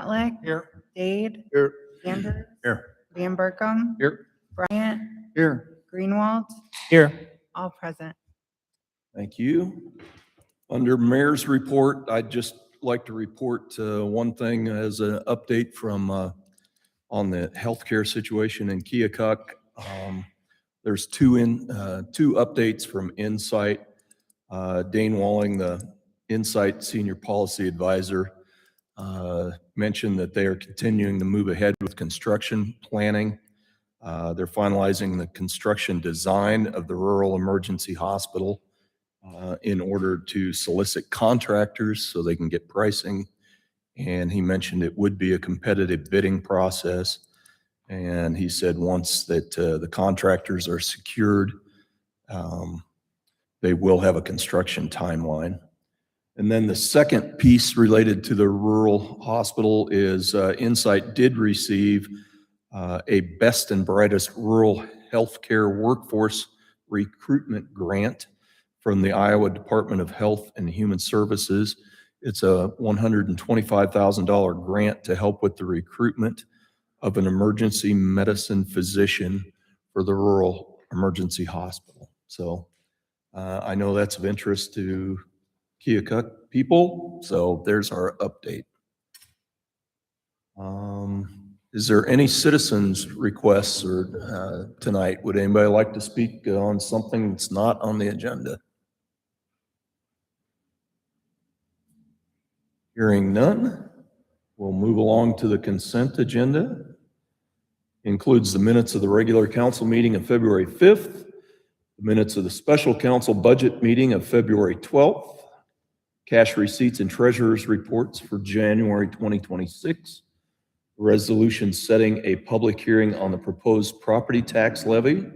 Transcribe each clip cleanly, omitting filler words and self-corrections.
Matlick. Here. Dade. Here. Anders. Here. Van Berkom. Here. Bryant. Here. Greenwald. Here. All present. Thank you. Under Mayor's report, I'd just like to report one thing as an update from on the healthcare situation in Keokuk. There's two updates from Insight. Dane Walling, the Insight Senior Policy Advisor, mentioned that they are continuing to move ahead with construction planning. They're finalizing the construction design of the rural emergency hospital in order to solicit contractors so they can get pricing. And he mentioned it would be a competitive bidding process. And he said once that the contractors are secured, they will have a construction timeline. And then the second piece related to the rural hospital is Insight did receive a Best and Brightest Rural Healthcare Workforce Recruitment Grant from the Iowa Department of Health and Human Services. It's a $125,000 grant to help with the recruitment of an emergency medicine physician for the rural emergency hospital. So I know that's of interest to Keokuk people, so there's our update. Is there any citizens' requests or tonight? Would anybody like to speak on something that's not on the agenda? Hearing none, we'll move along to the consent agenda. Includes the minutes of the regular council meeting of February 5th, the minutes of the special council budget meeting of February 12th, cash receipts and treasurer's reports for January 2026, resolution setting a public hearing on the proposed property tax levy,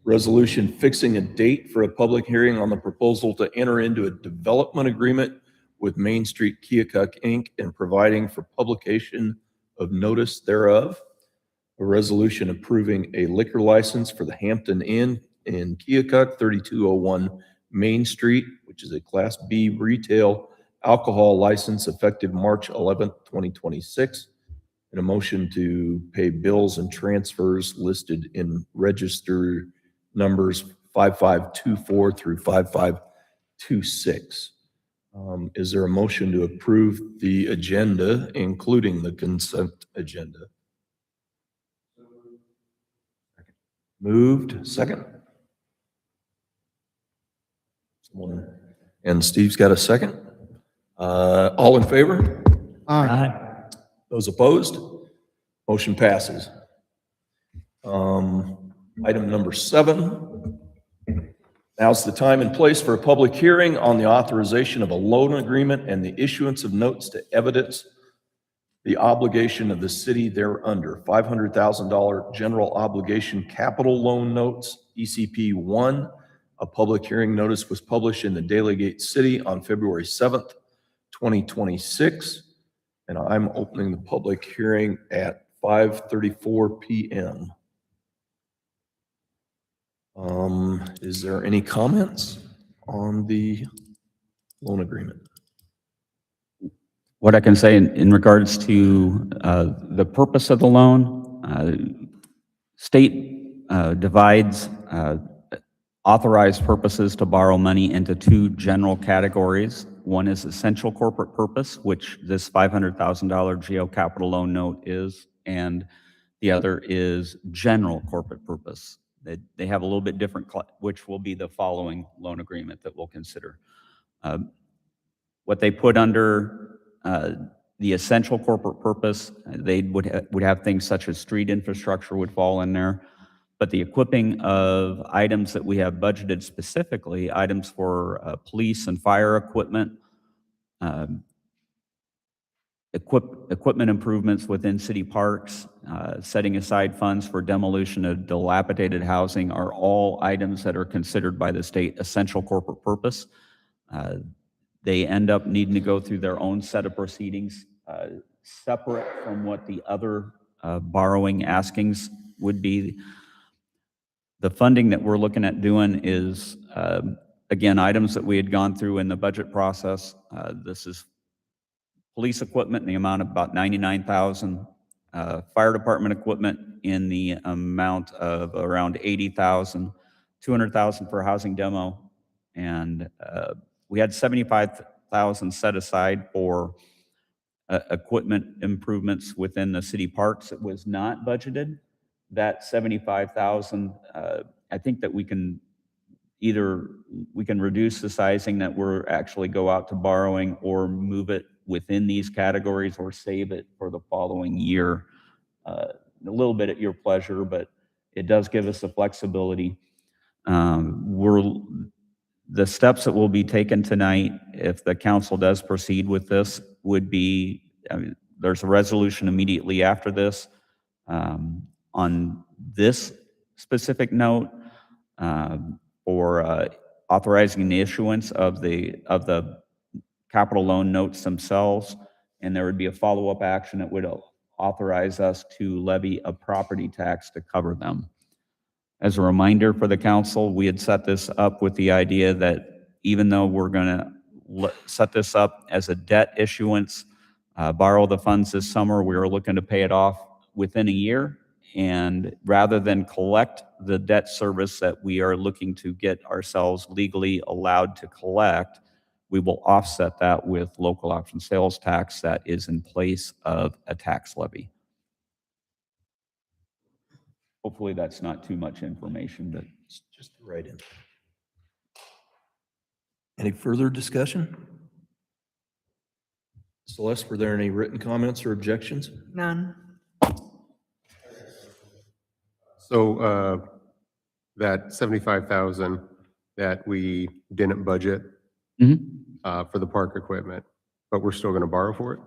resolution fixing a date for a public hearing on the proposal to enter into a development agreement with Main Street Keokuk, Inc., and providing for publication of notice thereof, a resolution approving a liquor license for the Hampton Inn in Keokuk, 3201 Main Street, which is a Class B retail alcohol license effective March 11th, 2026, and a motion to pay bills and transfers listed in register numbers 5524 through 5526. Is there a motion to approve the agenda, including the consent agenda? Moved. Second. And Steve's got a second. All in favor? Aye. Those opposed? Motion passes. Item number 7. Now's the time and place for a public hearing on the authorization of a loan agreement and the issuance of notes to evidence the obligation of the city thereunder. $500,000 general obligation capital loan notes, ECP 1. A public hearing notice was published in the Daily Gate City on February 7th, 2026. And I'm opening the public hearing at 5:34 p.m. Is there any comments on the loan agreement? What I can say in regards to the purpose of the loan, state divides authorized purposes to borrow money into 2 general categories. One is essential corporate purpose, which this $500,000 GO capital loan note is, and the other is general corporate purpose. They have a little bit different, which will be the following loan agreement that we'll consider. What they put under the essential corporate purpose, they would have things such as street infrastructure would fall in there, but the equipping of items that we have budgeted specifically, items for police and fire equipment, equipment improvements within city parks, setting aside funds for demolition of dilapidated housing are all items that are considered by the state essential corporate purpose. They end up needing to go through their own set of proceedings, separate from what the other borrowing askings would be. The funding that we're looking at doing is, again, items that we had gone through in the budget process. This is police equipment in the amount of about $99,000, fire department equipment in the amount of around $80,000, $200,000 for housing demo, and we had $75,000 set aside for equipment improvements within the city parks. It was not budgeted. That $75,000, I think that we can reduce the sizing that we're actually go out to borrowing, or move it within these categories, or save it for the following year. A little bit at your pleasure, but it does give us the flexibility. The steps that will be taken tonight, if the council does proceed with this, would be, there's a resolution immediately after this. On this specific note, for authorizing the issuance of the capital loan notes themselves, and there would be a follow-up action that would authorize us to levy a property tax to cover them. As a reminder for the council, we had set this up with the idea that even though we're going to set this up as a debt issuance, borrow the funds this summer, we were looking to pay it off within a year. And rather than collect the debt service that we are looking to get ourselves legally allowed to collect, we will offset that with local option sales tax that is in place of a tax levy. Hopefully that's not too much information, but It's just the right in. Any further discussion? Celeste, were there any written comments or objections? None. So that 75,000 that we didn't budget for the park equipment, but we're still going to borrow for it?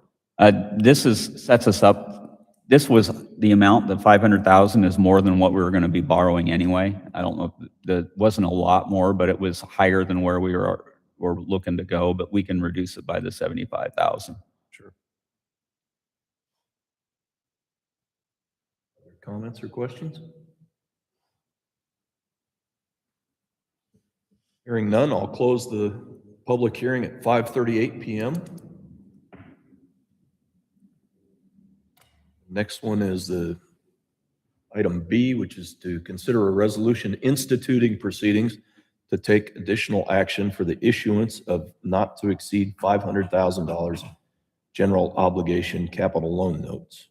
this sets us up. This was the amount, the 500,000 is more than what we were going to be borrowing anyway. I don't know, that wasn't a lot more, but it was higher than where we were looking to go, but we can reduce it by the 75,000. Sure. Other comments or questions? Hearing none, I'll close the public hearing at 5:38 p.m. Next one is the item B, which is to consider a resolution instituting proceedings to take additional action for the issuance of not to exceed $500,000 general obligation capital loan notes.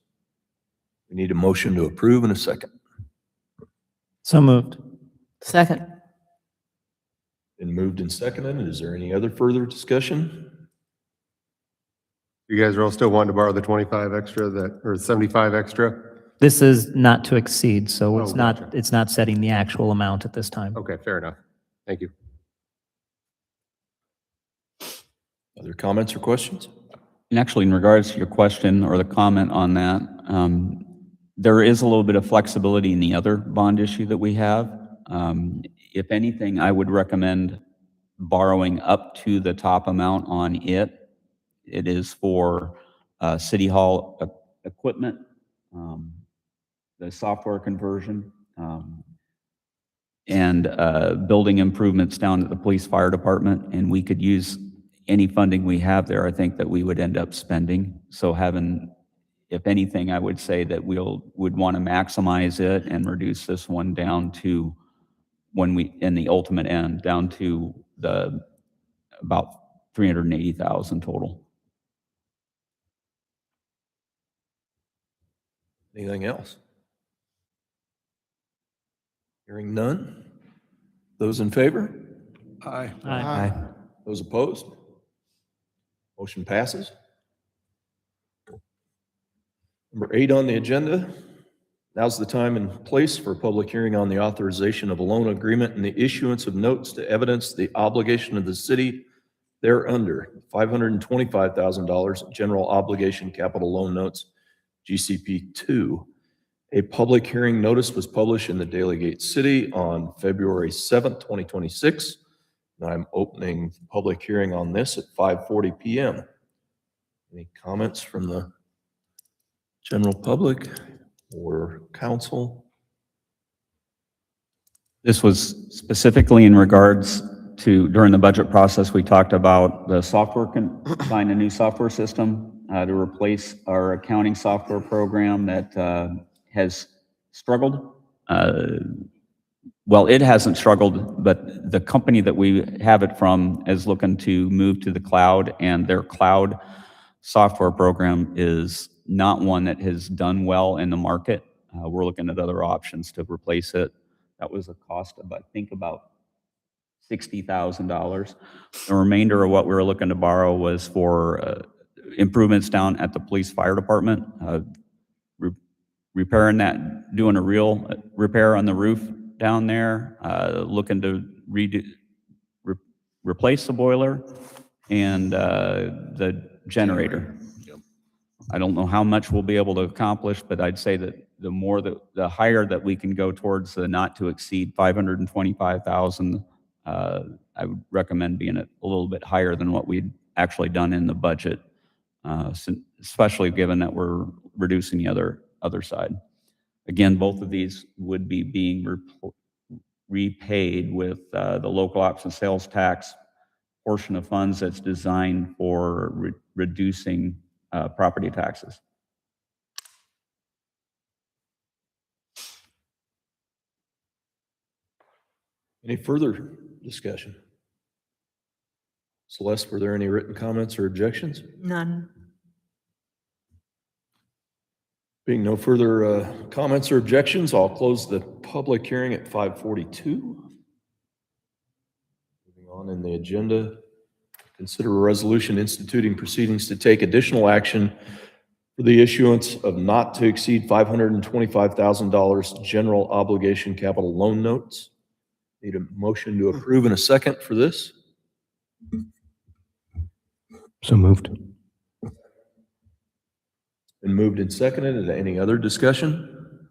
We need a motion to approve in a second. So moved. Second. Been moved and seconded. Is there any other further discussion? You guys are all still wanting to borrow the 25 extra or 75 extra? This is not to exceed, so Oh, gotcha. it's not setting the actual amount at this time. Okay, fair enough. Thank you. Other comments or questions? And actually, in regards to your question or the comment on that, there is a little bit of flexibility in the other bond issue that we have. If anything, I would recommend borrowing up to the top amount on it. It is for City Hall equipment, the software conversion, and building improvements down at the police fire department. And we could use any funding we have there, I think, that we would end up spending. So if anything, I would say that would want to maximize it and reduce this one down to in the ultimate end, down to about 380,000 total. Anything else? Hearing none. Those in favor? Aye. Aye. Those opposed? Motion passes. Number 8 on the agenda. Now's the time and place for a public hearing on the authorization of a loan agreement and the issuance of notes to evidence the obligation of the city thereunder, $525,000 general obligation capital loan notes, GCP 2. A public hearing notice was published in the Daily Gate City on February 7th, 2026. And I'm opening the public hearing on this at 5:40 p.m. Any comments from the general public or council? This was specifically in regards to, during the budget process, we talked about the software, buying a new software system. to replace our accounting software program that has struggled. Well, it hasn't struggled, but the company that we have it from is looking to move to the cloud, and their cloud software program is not one that has done well in the market. We're looking at other options to replace it. That was a cost of, I think, about $60,000. The remainder of what we were looking to borrow was for improvements down at the police fire department, repairing that, doing a real repair on the roof down there, looking to replace the boiler and the generator. I don't know how much we'll be able to accomplish, but I'd say that the higher that we can go towards the not to exceed 525,000, I would recommend being a little bit higher than what we'd actually done in the budget, especially given that we're reducing the other side. Again, both of these would be being repaid with the local option sales tax portion of funds that's designed for reducing property taxes. Any further discussion? Celeste, were there any written comments or objections? None. Being no further comments or objections, I'll close the public hearing at 5:42. Moving on in the agenda, consider a resolution instituting proceedings to take additional action for the issuance of not to exceed $525,000 general obligation capital loan notes. Need a motion to approve in a second for this. So moved. Been moved and seconded. Any other discussion?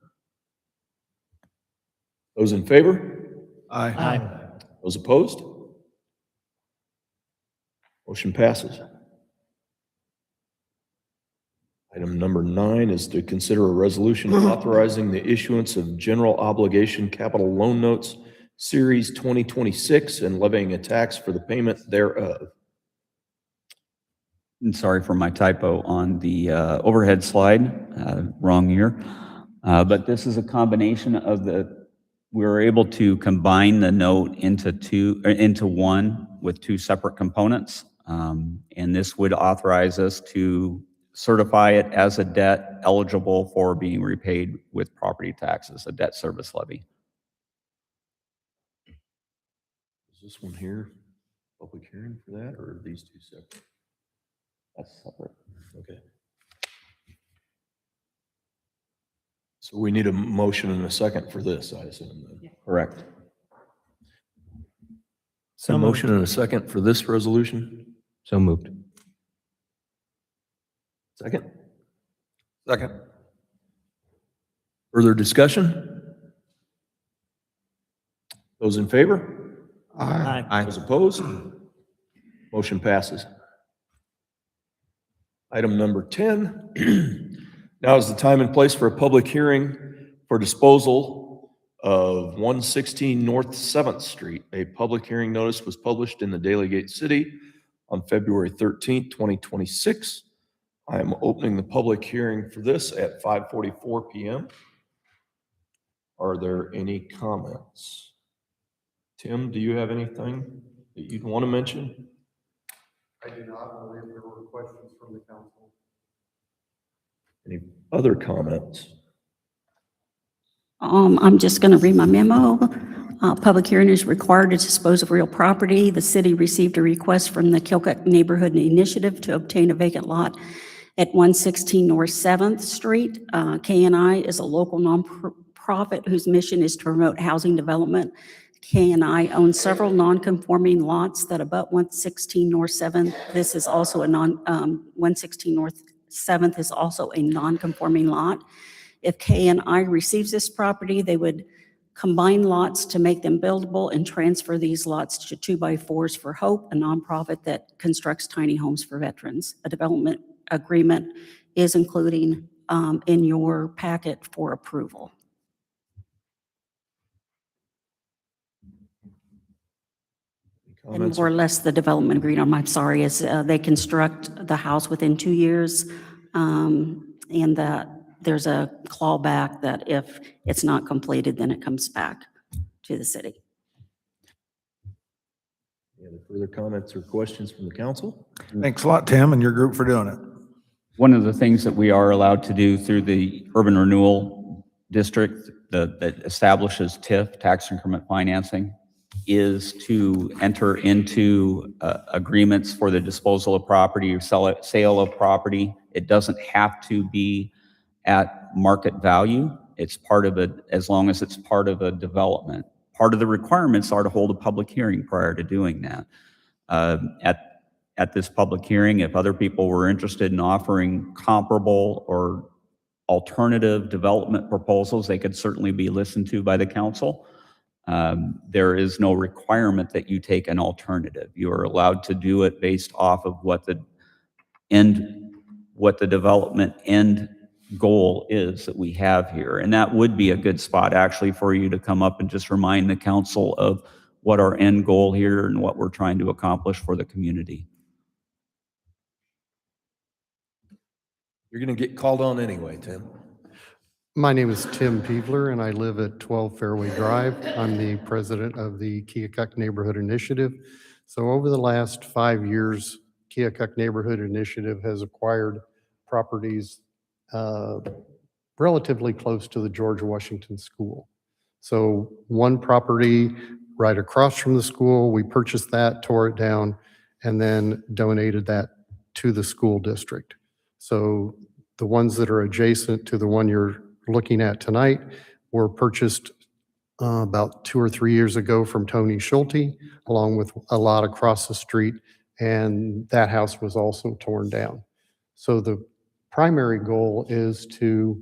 Those in favor? Aye. Those opposed? Motion passes. Item number 9 is to consider a resolution authorizing the issuance of general obligation capital loan notes, Series 2026, and levying a tax for the payment thereof. And sorry for my typo on the overhead slide, wrong year. But this is a combination of we were able to combine the note into one with two separate components. And this would authorize us to certify it as a debt eligible for being repaid with property taxes, a debt service levy. Is this one here, public hearing for that, or are these two separate? That's separate. Okay. So we need a motion and a second for this, I assume. Then. Correct. So A moved. motion and a second for this resolution? So moved. Second? Second. Further discussion? Those in favor? Aye. Those opposed? Motion passes. Item number 10. Now is the time and place for a public hearing for disposal of 116 North 7th Street. A public hearing notice was published in the Daily Gate City on February 13th, 2026. I am opening the public hearing for this at 5:44 p.m. Are there any comments? Tim, do you have anything that you'd want to mention? I do not believe there were questions from the council. Any other comments? I'm just going to read my memo. Public hearing is required to dispose of real property. The city received a request from the Keokuk Neighborhood Initiative to obtain a vacant lot at 116 North 7th Street. KNI is a local nonprofit whose mission is to promote housing development. KNI owns several non-conforming lots that abut 116 North 7th. This is also a 116 North 7th is also a non-conforming lot. If KNI receives this property, they would combine lots to make them buildable and transfer these lots to 2x4s for Hope, a nonprofit that constructs tiny homes for veterans. A development agreement is including in your packet for approval. Any And Comments? more or less the development agreement, I'm sorry, is they construct the house within 2 years. And that there's a clawback that if it's not completed, then it comes back to the city. Any other further comments or questions from the council? Thanks a lot, Tim, and your group for doing it. One of the things that we are allowed to do through the urban renewal district that establishes TIF, tax increment financing, is to enter into agreements for the disposal of property or sale of property. It doesn't have to be at market value. It's part of it, as long as it's part of a development. Part of the requirements are to hold a public hearing prior to doing that. At this public hearing, if other people were interested in offering comparable or alternative development proposals, they could certainly be listened to by the council. There is no requirement that you take an alternative. You are allowed to do it based off of what the development end goal is that we have here. And that would be a good spot actually for you to come up and just remind the council of what our end goal here and what we're trying to accomplish for the community. You're going to get called on anyway, Tim. My name is Tim Peevler, and I live at 12 Fairway Drive. I'm the president of the Keokuk Neighborhood Initiative. So over the last 5 years, Keokuk Neighborhood Initiative has acquired properties relatively close to the George Washington School. So one property right across from the school, we purchased that, tore it down, and then donated that to the school district. So the ones that are adjacent to the one you're looking at tonight were purchased about 2 or 3 years ago from Tony Schulte, along with a lot across the street, and that house was also torn down. So the primary goal is to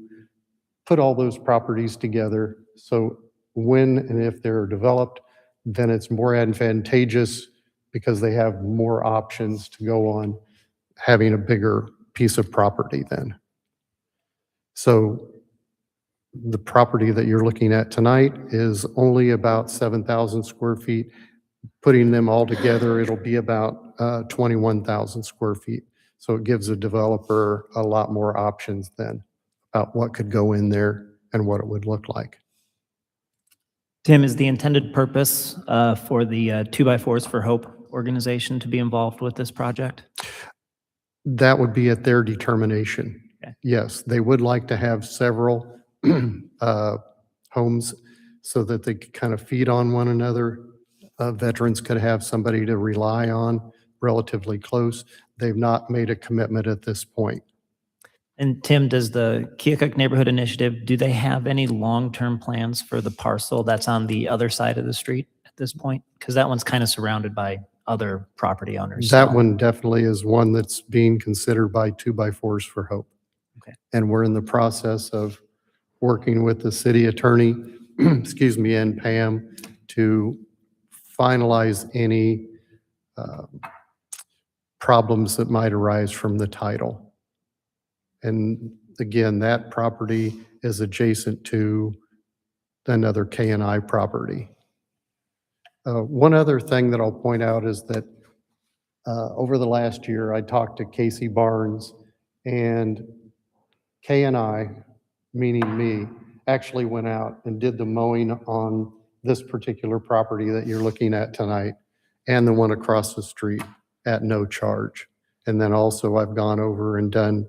put all those properties together, so when and if they're developed, then it's more advantageous because they have more options to go on having a bigger piece of property then. So the property that you're looking at tonight is only about 7,000 square feet. Putting them all together, it'll be about 21,000 square feet. So it gives a developer a lot more options then about what could go in there and what it would look like. Tim, is the intended purpose for the 2x4s for Hope organization to be involved with this project? That would be at their determination. Okay. Yes, they would like to have several homes so that they could kind of feed on one another. Veterans could have somebody to rely on relatively close. They've not made a commitment at this point. And Tim, does the Keokuk Neighborhood Initiative, do they have any long-term plans for the parcel that's on the other side of the street at this point? Because that one's kind of surrounded by other property owners. That so- one definitely is one that's being considered by 2x4s for Hope. Okay. And we're in the process of working with the city attorney, excuse me, and Pam to finalize any problems that might arise from the title. And again, that property is adjacent to another K&I property. One other thing that I'll point out is that over the last year, I talked to Casey Barnes, and K&I, meaning me, actually went out and did the mowing on this particular property that you're looking at tonight and the one across the street at no charge. And then also I've gone over and done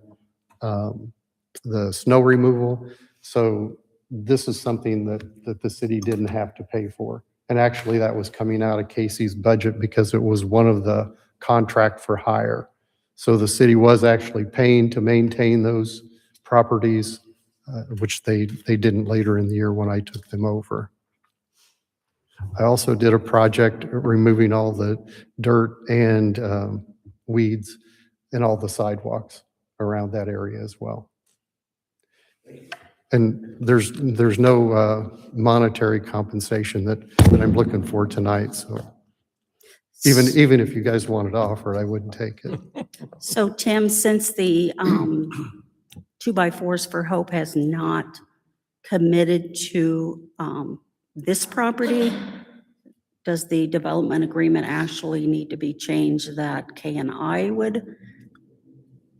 the snow removal. So this is something that the city didn't have to pay for. And actually that was coming out of Casey's budget because it was one of the contract for hire. So the city was actually paying to maintain those properties, which they didn't later in the year when I took them over. I also did a project removing all the dirt and weeds and all the sidewalks around that area as well. And there's no monetary compensation that I'm looking for tonight. So even if you guys wanted to offer it, I wouldn't take it. So Tim, since the 2x4s for Hope has not committed to this property, does the development agreement actually need to be changed that K&I would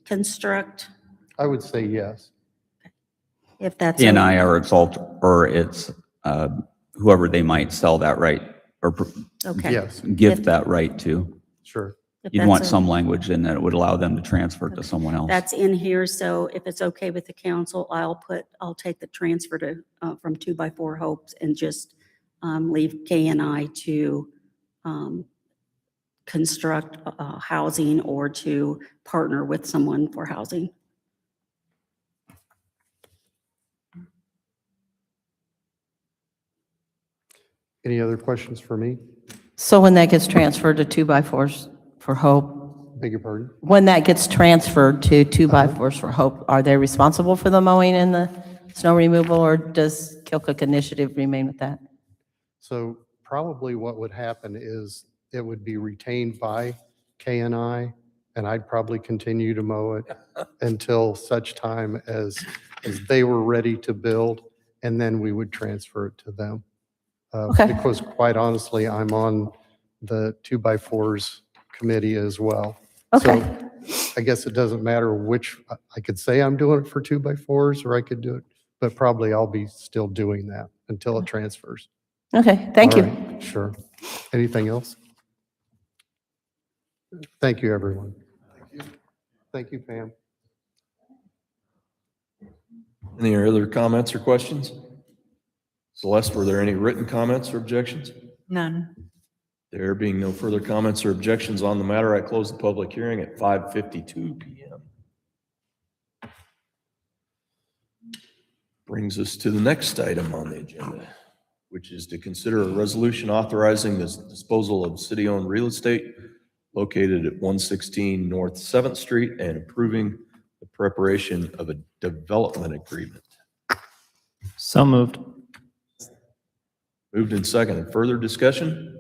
construct? I would say yes. If that's. P&I or it's whoever they might sell that right or Okay. Yes, gift that right to. sure. If You'd that's want a- some language in that it would allow them to transfer it to someone else. That's in here, so if it's okay with the council, I'll take the transfer to, from 2x4 Hopes and just leave K&I to construct housing or to partner with someone for housing. Any other questions for me? So when that gets transferred to 2x4s for Hope, Beg your pardon? when that gets transferred to 2x4s for Hope, are they responsible for the mowing and the snow removal, or does Keokuk Initiative remain with that? So probably what would happen is it would be retained by K&I, and I'd probably continue to mow it until such time as they were ready to build, and then we would transfer it to them. Okay. Because quite honestly, I'm on the 2x4s committee as well. Okay. So I guess it doesn't matter which, I could say I'm doing it for 2x4s, or I could do it, but probably I'll be still doing that until it transfers. Okay, thank All you. right, sure. Anything else? Thank you, everyone. Thank you, Pam. Any other comments or questions? Celeste, were there any written comments or objections? None. There being no further comments or objections on the matter, I close the public hearing at 5:52 PM. Brings us to the next item on the agenda, which is to consider a resolution authorizing the disposal of city-owned real estate located at 116 North 7th Street and approving the preparation of a development agreement. So moved. Moved and seconded. Further discussion?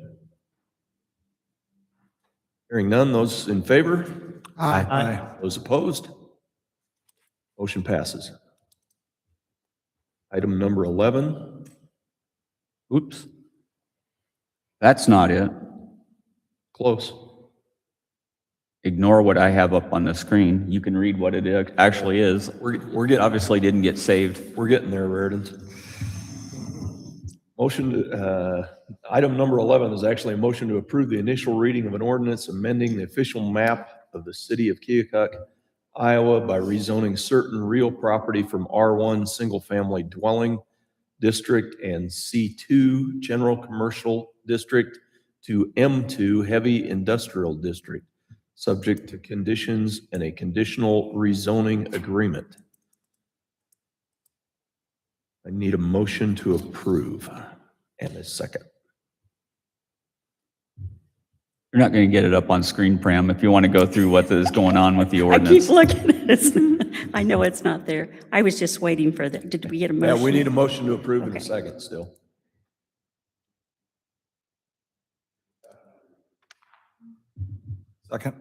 Hearing none, those in favor? Aye. Those opposed? Motion passes. Item number 11. Oops. That's not it. Close. Ignore what I have up on the screen. You can read what it actually is. We're getting, Obviously didn't get saved. we're getting there, Raritan. Motion, item number 11 is actually a motion to approve the initial reading of an ordinance amending the official map of the city of Keokuk, Iowa by rezoning certain real property from R1 Single Family Dwelling District and C2 General Commercial District to M2 Heavy Industrial District, subject to conditions and a conditional rezoning agreement. I need a motion to approve and a second. You're not going to get it up on screen, Pram, if you want to go through what is going on with the I ordinance. keep looking at it. I know it's not there. I was just waiting for that. Did we get a motion? Yeah, we need a motion to approve in a Okay. second still. Second.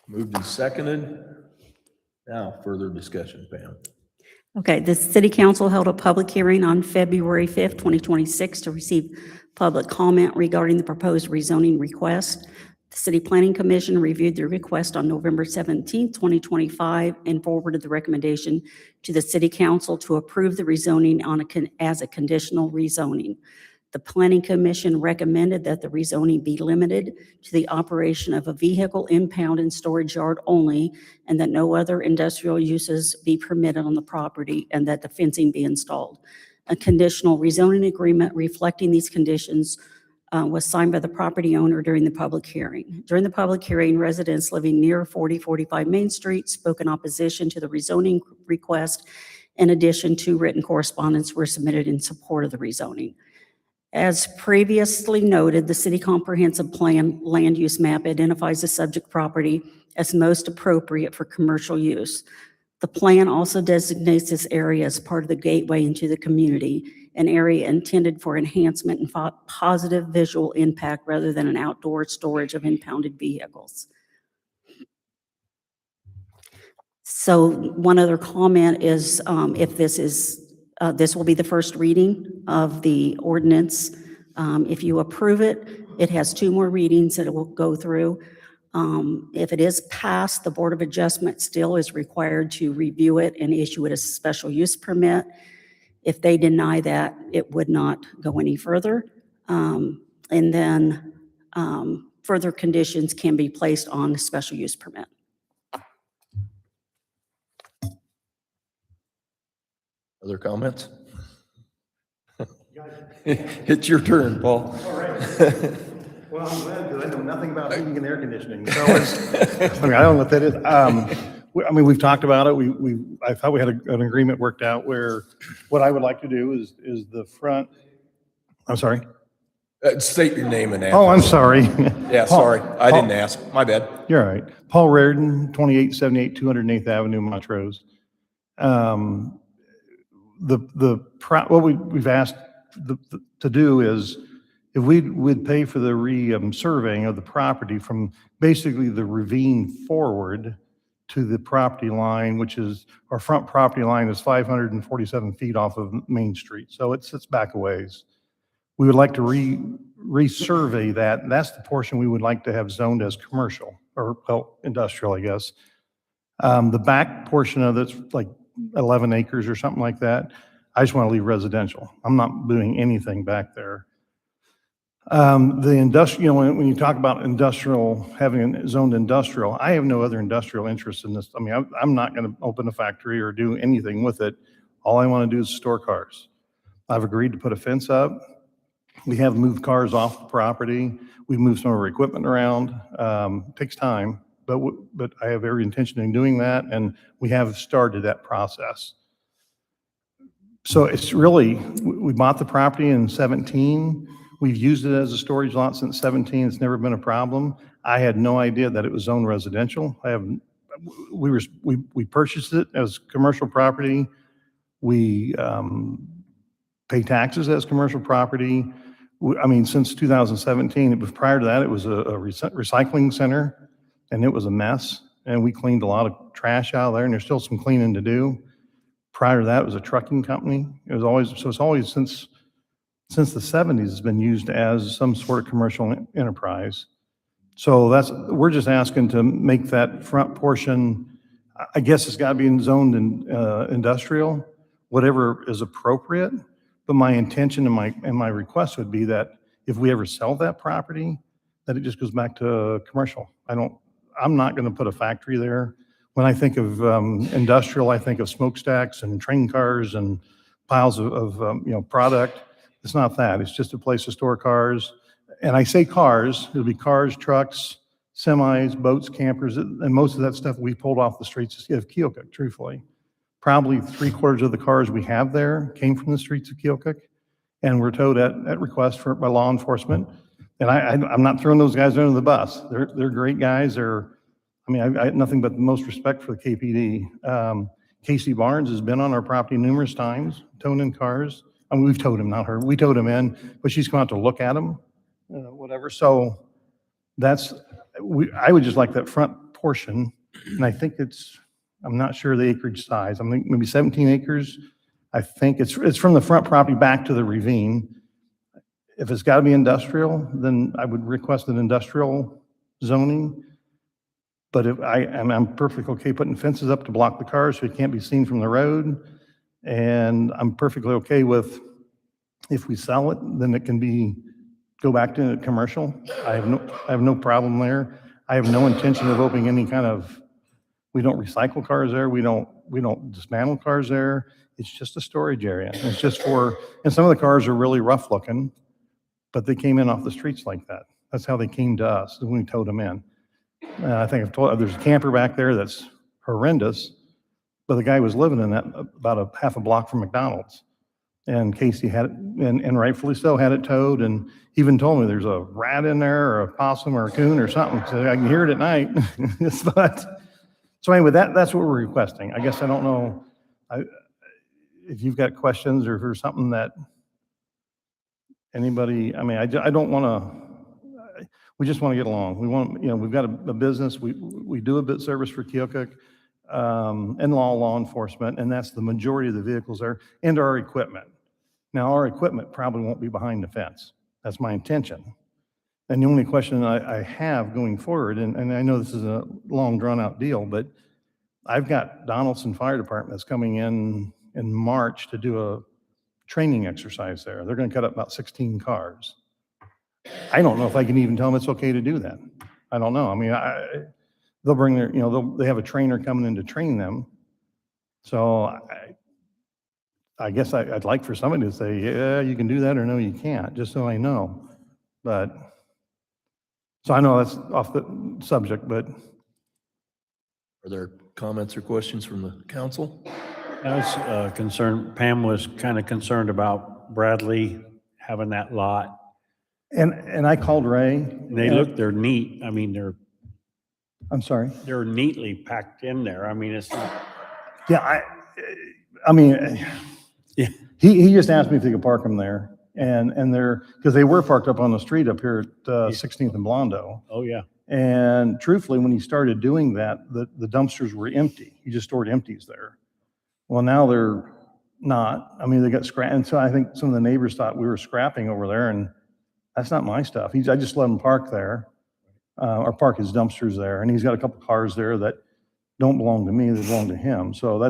Moved and seconded. Now, further discussion, Pam. Okay, the city council held a public hearing on February 5th, 2026 to receive public comment regarding the proposed rezoning request. The city planning commission reviewed the request on November 17th, 2025 and forwarded the recommendation to the city council to approve the rezoning as a conditional rezoning. The planning commission recommended that the rezoning be limited to the operation of a vehicle impound and storage yard only, and that no other industrial uses be permitted on the property, and that the fencing be installed. A conditional rezoning agreement reflecting these conditions was signed by the property owner during the public hearing. During the public hearing, residents living near 4045 Main Street spoke in opposition to the rezoning request. In addition, 2 written correspondence were submitted in support of the rezoning. As previously noted, the city comprehensive plan land use map identifies the subject property as most appropriate for commercial use. The plan also designates this area as part of the gateway into the community, an area intended for enhancement and positive visual impact rather than an outdoor storage of impounded vehicles. So one other comment is if this will be the first reading of the ordinance If you approve it, it has 2 more readings that it will go through. If it is passed, the Board of Adjustment still is required to review it and issue it as a special use permit. If they deny that, it would not go any further. And then further conditions can be placed on the special use permit. Other comments? It's your turn, Paul. Well, I'm glad because I know nothing about heating and air conditioning. So I mean, I don't know what that is. I mean, we've talked about it. I thought we had an agreement worked out where what I would like to do is the front. I'm sorry. State your name and address. Oh, I'm sorry. Yeah, Paul- sorry. I didn't ask. My bad. You're all right. Paul Reardon, 2878 208th Avenue, Montrose. What we've asked to do is if we'd pay for the surveying of the property from basically the ravine forward to the property line, which is our front property line is 547 feet off of Main Street. So it sits back a ways. We would like to resurvey that. And that's the portion we would like to have zoned as commercial or, well, industrial, I guess. The back portion of it's like 11 acres or something like that. I just want to leave residential. I'm not doing anything back there. The industrial, when you talk about industrial, having it zoned industrial, I have no other industrial interest in this. I mean, I'm not going to open a factory or do anything with it. All I want to do is store cars. I've agreed to put a fence up. We have moved cars off the property. We've moved some of our equipment around. It takes time, but I have every intention in doing that, and we have started that process. So it's really, we bought the property in 17. We've used it as a storage lot since 17. It's never been a problem. I had no idea that it was zoned residential. We purchased it as commercial property. We pay taxes as commercial property. I mean, since 2017, prior to that, it was a recycling center, and it was a mess. And we cleaned a lot of trash out of there, and there's still some cleaning to do. Prior to that, it was a trucking company. It's always since the 70s, it's been used as some sort of commercial enterprise. So we're just asking to make that front portion, I guess it's got to be zoned in industrial, whatever is appropriate. But my intention and my request would be that if we ever sell that property, that it just goes back to commercial. I'm not going to put a factory there. When I think of industrial, I think of smokestacks and train cars and piles of product. It's not that. It's just a place to store cars. And I say cars, it'll be cars, trucks, semis, boats, campers, and most of that stuff we pulled off the streets of Keokuk, truthfully. Probably 3/4 of the cars we have there came from the streets of Keokuk, and were towed at request by law enforcement. And I'm not throwing those guys under the bus. They're great guys. I have nothing but the most respect for the KPD. Casey Barnes has been on our property numerous times, towing in cars. I mean, we've towed him, not her. We towed him in, but she's come out to look at them, whatever. So I would just like that front portion, and I think I'm not sure the acreage size. I think maybe 17 acres. I think it's from the front property back to the ravine. If it's got to be industrial, then I would request an industrial zoning. But I'm perfectly okay putting fences up to block the cars so it can't be seen from the road. And I'm perfectly okay with, if we sell it, then it can go back to commercial. I have no problem there. I have no intention of opening any kind of, we don't recycle cars there. We don't dismantle cars there. It's just a storage area. It's just and some of the cars are really rough looking, but they came in off the streets like that. That's how they came to us when we towed them in. I think I've told, there's a camper back there that's horrendous, but the guy was living in that about a half a block from McDonald's. And Casey had it, and rightfully so, had it towed, and even told me there's a rat in there or a possum or a coon or something, so I can hear it at night. So anyway, that's what we're requesting. I guess I don't know if you've got questions or if there's something that anybody, I mean, I don't want to, we just want to get along. We want, we've got a business. We do a bit service for Keokuk and law enforcement, and that's the majority of the vehicles there, and our equipment. Now, our equipment probably won't be behind the fence. That's my intention. And the only question I have going forward, and I know this is a long drawn out deal, but I've got Donaldson Fire Department that's coming in March to do a training exercise there. They're going to cut up about 16 cars. I don't know if I can even tell them it's okay to do that. I don't know. I mean, they'll bring their, they have a trainer coming in to train them. So I guess I'd like for somebody to say, yeah, you can do that, or no, you can't, just so I know. But, so I know that's off the subject, but. Are there comments or questions from the council? I was concerned, Pam was kind of concerned about Bradley having that lot. And I called Ray. And they're neat. I mean, I'm sorry. they're neatly packed in there. I mean, it's not. Yeah, I mean, Yeah. he just asked me if he could park them there. And they're, because they were parked up on the street up here at 16th and Blondo. Oh, yeah. And truthfully, when he started doing that, the dumpsters were empty. He just stored empties there. Well, now they're not. I mean, they got scrapped. And so I think some of the neighbors thought we were scrapping over there, and that's not my stuff. I just let him park there, or park his dumpsters there. And he's got a couple cars there that don't belong to me, they belong to him. So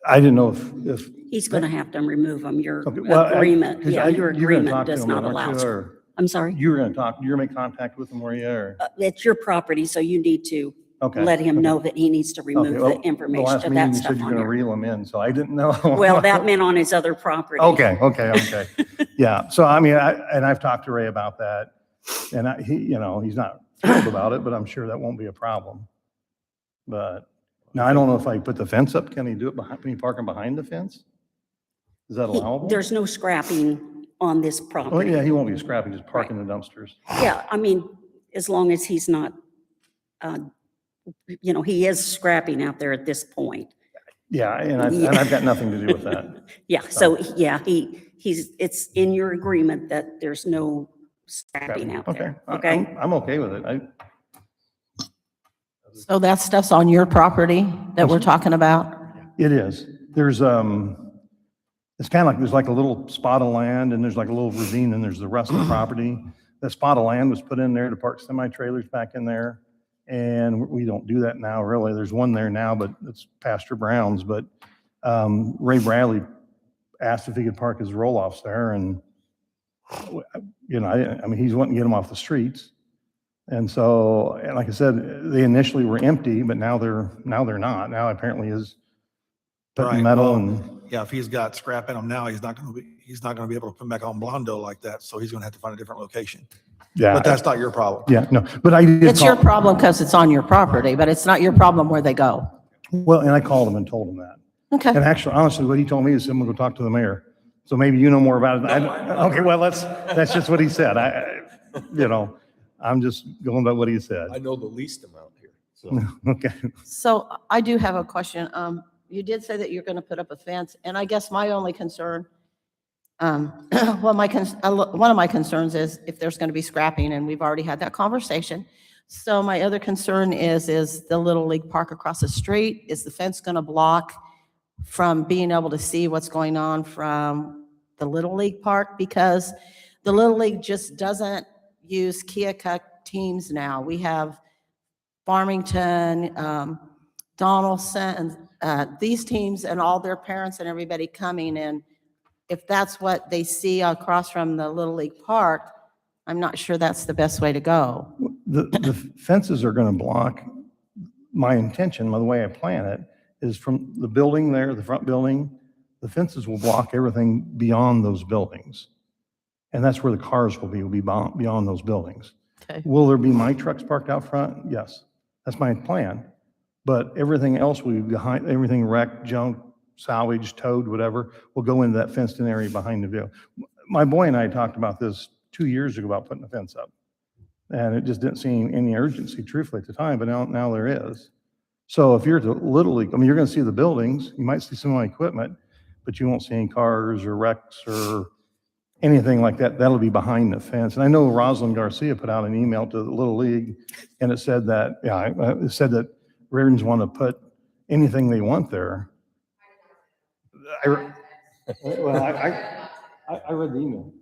I didn't know if. He's going to have to remove them. Your Okay, well, agreement, 'cause yeah, your you're gonna talk agreement to does him, not aren't allow. you, or I'm sorry? you're going to make contact with him, were you? Or? It's your property, so you need to Okay. let him okay. know that he needs to remove Okay, well, the information last of meeting that you stuff said you're on going to there. reel him in, so I didn't know. Well, that meant on his other property. Okay. Yeah, so I mean, I've talked to Ray about that, and he's not thrilled about it, but I'm sure that won't be a problem. But now I don't know if I put the fence up, can he do it behind, can he park him behind the fence? Is that allowable? There's no scrapping on this Oh, property. yeah, he won't be scrapping, just parking the dumpsters. Yeah, I mean, as long as he's not, he is scrapping out there at this point. Yeah, and I've got nothing to do with that. Yeah, so, yeah, it's in your agreement that there's no scrapping out Okay, there, okay? I'm okay with it. So that stuff's on your property that we're talking about? It is. There's, it's kind of like, there's like a little spot of land and there's like a little ravine and there's the rest of the property. That spot of land was put in there to park semi-trailers back in there. And we don't do that now, really. There's one there now, but it's Pastor Brown's. But Ray Bradley asked if he could park his roll-offs there. And, I mean, he's wanting to get them off the streets. And so, and like I said, they initially were empty, but now they're not. Now apparently is putting Right, metal well, and. Yeah, if he's got scrap in him now, he's not going to be able to put them back on Blondo like that. So he's going to have to find a different location. Yeah. But that's not your problem. Yeah, no, but I did. It's your call- problem because it's on your property, but it's not your problem where they go. Well, and I called him and told him that. Okay. And actually, honestly, what he told me is I'm going to go talk to the mayor. So maybe you know more about it. Okay, well, that's just what he said. I'm just going by what he said. I know the least amount here, so. Okay. So I do have a question. You did say that you're going to put up a fence, and I guess my only concern, one of my concerns is if there's going to be scrapping, and we've already had that conversation. So my other concern is the Little League Park across the street. Is the fence going to block from being able to see what's going on from the Little League Park? Because the Little League just doesn't use Keokuk teams now. We have Farmington, Donaldson, these teams and all their parents and everybody coming in. If that's what they see across from the Little League Park, I'm not sure that's the best way to go. The fences are going to block. My intention, by the way I plan it, is from the building there, the front building, the fences will block everything beyond those buildings. And that's where the cars will be beyond those buildings. Okay. Will there be my trucks parked out front? Yes, that's my plan. But everything else will be behind, everything wrecked, junk, salvaged, towed, whatever, will go into that fenced-in area behind the vehicle. My boy and I talked about this 2 years ago about putting a fence up. And it just didn't seem any urgency, truthfully, at the time, but now there is. So if you're at the Little League, I mean, you're going to see the buildings, you might see some of my equipment, but you won't see any cars or wrecks or anything like that. That'll be behind the fence. And I know Rosalind Garcia put out an email to the Little League, and it said that, it said that Ravens want to put anything they want there. I read the email.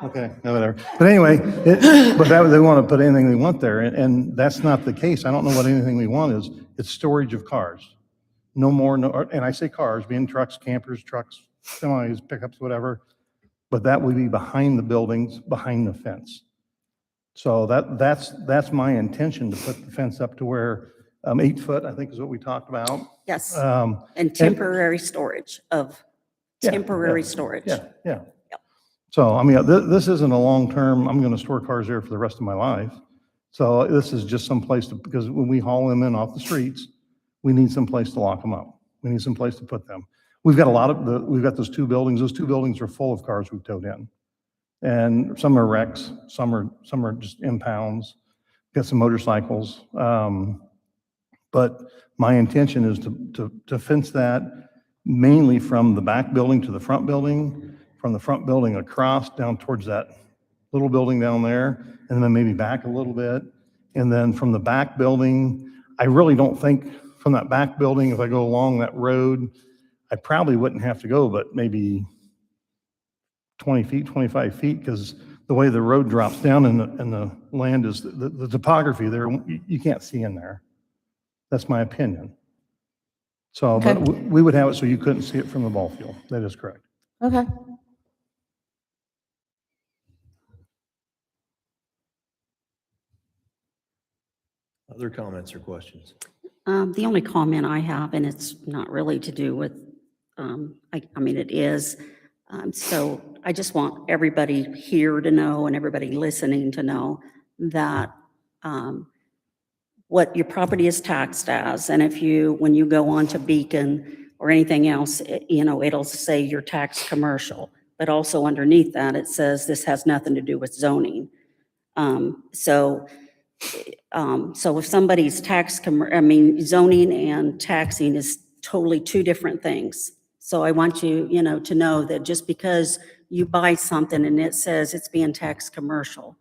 Okay, no, whatever. But anyway, they want to put anything they want there, and that's not the case. I don't know what anything we want is. It's storage of cars. No more, no, and I say cars, being trucks, campers, trucks, semis, pickups, whatever. But that would be behind the buildings, behind the fence. So that's my intention, to put the fence up to where, 8 foot, I think is what we talked about. Yes, Um, and temporary storage of, Yeah, temporary yeah, storage. Yeah, yeah. Yep. So, I mean, this isn't a long-term, I'm going to store cars there for the rest of my life. So this is just some place to, because when we haul them in off the streets, we need some place to lock them up. We need some place to put them. We've got we've got those 2 buildings. Those 2 buildings are full of cars we've towed in. And some are wrecks, some are just impounds. Got some motorcycles. But my intention is to fence that mainly from the back building to the front building, from the front building across down towards that little building down there, and then maybe back a little bit. And then from the back building, I really don't think from that back building, if I go along that road, I probably wouldn't have to go, but maybe 20 feet, 25 feet, because the way the road drops down and the land is, the topography there, you can't see in there. That's my opinion. So, Okay. but we would have it so you couldn't see it from the ball field. That is correct. Okay. Other comments or questions? The only comment I have, and it's not really to do with, I mean, it is. So I just want everybody here to know and everybody listening to know that what your property is taxed as, and if you, when you go on to Beacon or anything else, it'll say your tax commercial, but also underneath that, it says this has nothing to do with zoning. So if somebody's zoning and taxing is totally 2 different things. So I want you, to know that just because you buy something and it says it's being taxed commercial,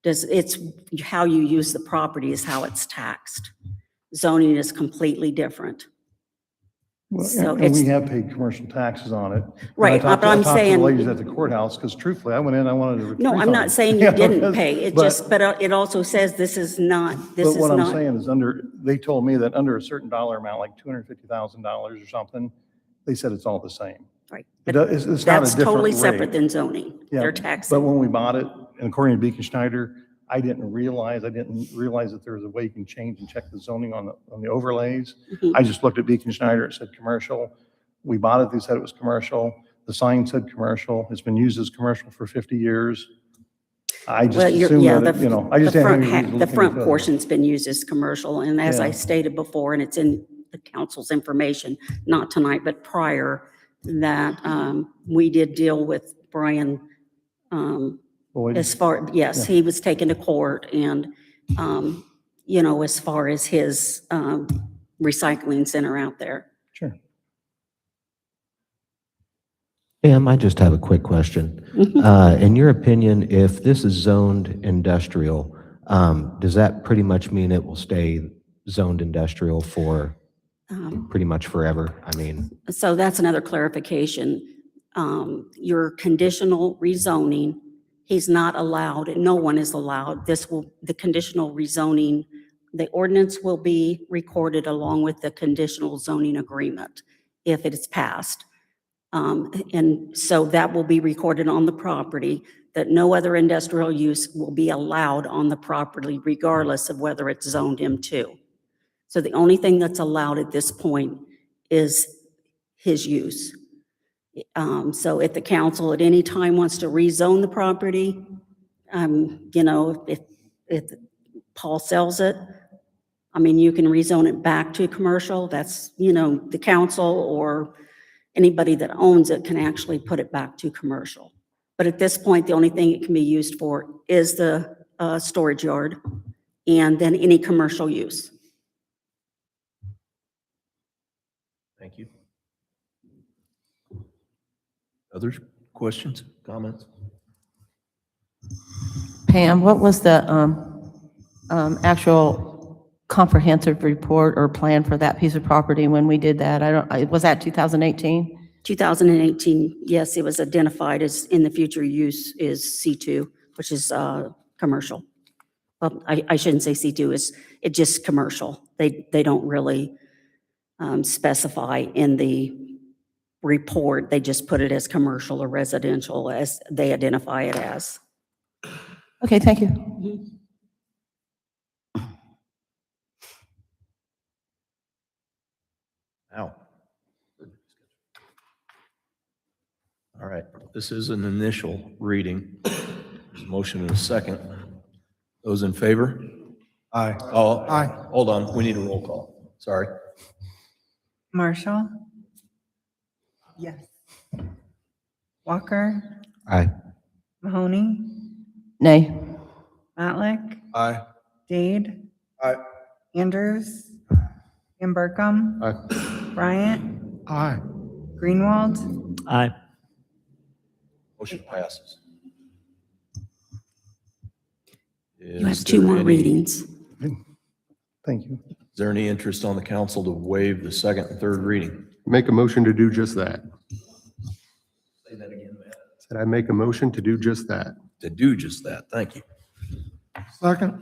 it's how you use the property is how it's taxed. Zoning is completely different. Well, So and we have paid commercial taxes on it. Right, I but I'm talked to saying- the ladies at the courthouse, because truthfully, I went in, I wanted to. No, I'm not saying you didn't pay. But it also says this is not. But what I'm saying is they told me that under a certain dollar amount, like $250,000 or something, they said it's all the same. Right. It's not a That's different totally rate. separate than zoning. Yeah, They're taxing. But when we bought it, and according to Beacon Schneider, I didn't realize that there was a way you can change and check the zoning on the overlays. Mhm. I just looked at Beacon Schneider, it said commercial. We bought it, they said it was commercial. The sign said commercial. It's been used as commercial for 50 years. I just assumed that, I just didn't have any reason to The look any front further. portion's been used as commercial, and as I Yeah. stated before, and it's in the council's information, not tonight, but prior, that we did deal with Brian, Boyd. as far, yes, he was taken to court, and, as far as his recycling center out there. Sure. Pam, I just have a quick question. In your opinion, if this is zoned industrial, does that pretty much mean it will stay zoned industrial for pretty much forever? I mean, So that's another clarification. Your conditional rezoning, he's not allowed, and no one is allowed. The conditional rezoning, the ordinance will be recorded along with the conditional zoning agreement if it is passed. And so that will be recorded on the property, that no other industrial use will be allowed on the property regardless of whether it's zoned M2. So the only thing that's allowed at this point is his use. So if the council at any time wants to rezone the property, if Paul sells it, you can rezone it back to commercial. That's, the council or anybody that owns it can actually put it back to commercial. But at this point, the only thing it can be used for is the storage yard and then any commercial use. Thank you. Other questions, comments? Pam, what was the actual comprehensive report or plan for that piece of property when we did that? Was that 2018? 2018, yes, it was identified as in the future use is C2, which is commercial. Well, I shouldn't say C2, it's just commercial. They don't really specify in the report. They just put it as commercial or residential as they identify it as. Okay, thank you. Now. All right, this is an initial reading. There's a motion and a second. Those in favor? Aye. Oh, Aye. hold on, we need a roll call. Sorry. Marshall? Yes. Walker? Aye. Mahoney? Nay. Matlick? Aye. Dade? Aye. Andrews? Van Berkom? Aye. Bryant? Aye. Greenwald? Aye. Motion passes. You have two more readings. Thank you. Is there any interest on the council to waive the second and third reading? Make a motion to do just that. Say that again, Matt. Said I make a motion to do just that. To do just that, thank you. Second.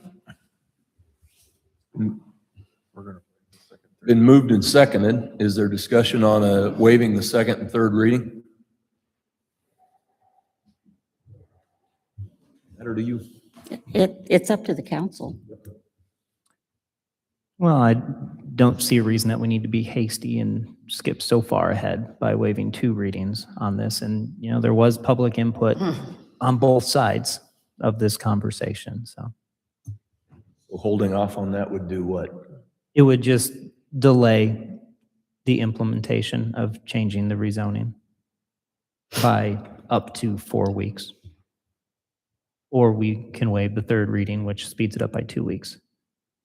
Been moved and seconded. Is there discussion on waiving the second and third reading? Matter to you? It's up to the council. Well, I don't see a reason that we need to be hasty and skip so far ahead by waiving 2 readings on this. And, you know, there was public input on both sides of this conversation, so. Holding off on that would do what? It would just delay the implementation of changing the rezoning by up to 4 weeks. Or we can waive the third reading, which speeds it up by 2 weeks.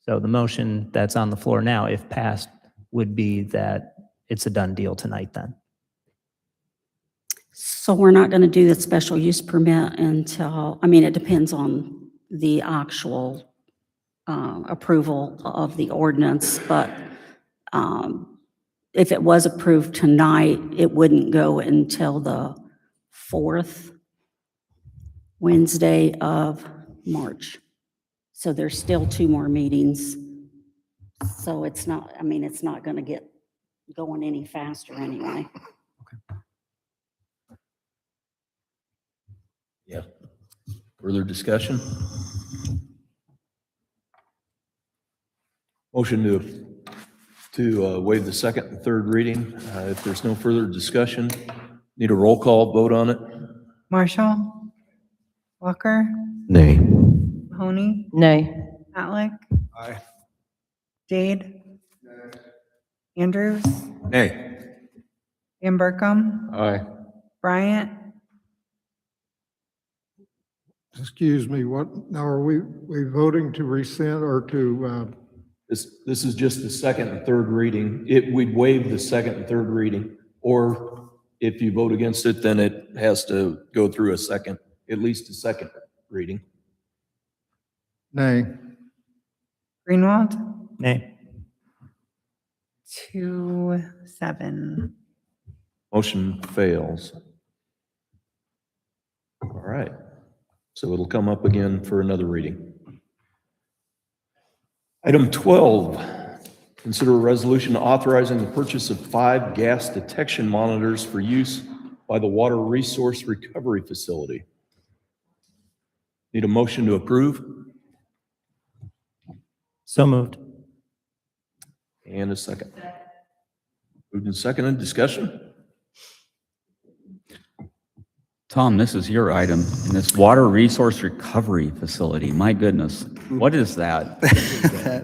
So the motion that's on the floor now, if passed, would be that it's a done deal tonight then. So we're not going to do the special use permit until, I mean, it depends on the actual approval of the ordinance, but if it was approved tonight, it wouldn't go until the 4th Wednesday of March. So there's still 2 more meetings. So it's not, I mean, it's not going to get going any faster anyway. Yeah. Further discussion? Motion to waive the second and third reading. If there's no further discussion, need a roll call vote on it? Marshall? Walker? Nay. Mahoney? Nay. Matlick? Aye. Dade? Andrews? Nay. Van Berkom? Aye. Bryant? Excuse me, what, now are we voting to rescind or to, This is just the second and third reading. We'd waive the second and third reading, or if you vote against it, then it has to go through at least a second reading. nay? Greenwald? Nay. 2-7. Motion fails. All right. So it'll come up again for another reading. Item 12, consider a resolution authorizing the purchase of 5 gas detection monitors for use by the Water Resource Recovery Facility. Need a motion to approve? So moved. And a second. Moved and seconded. Discussion? Tom, this is your item, this Water Resource Recovery Facility. My goodness, what is that?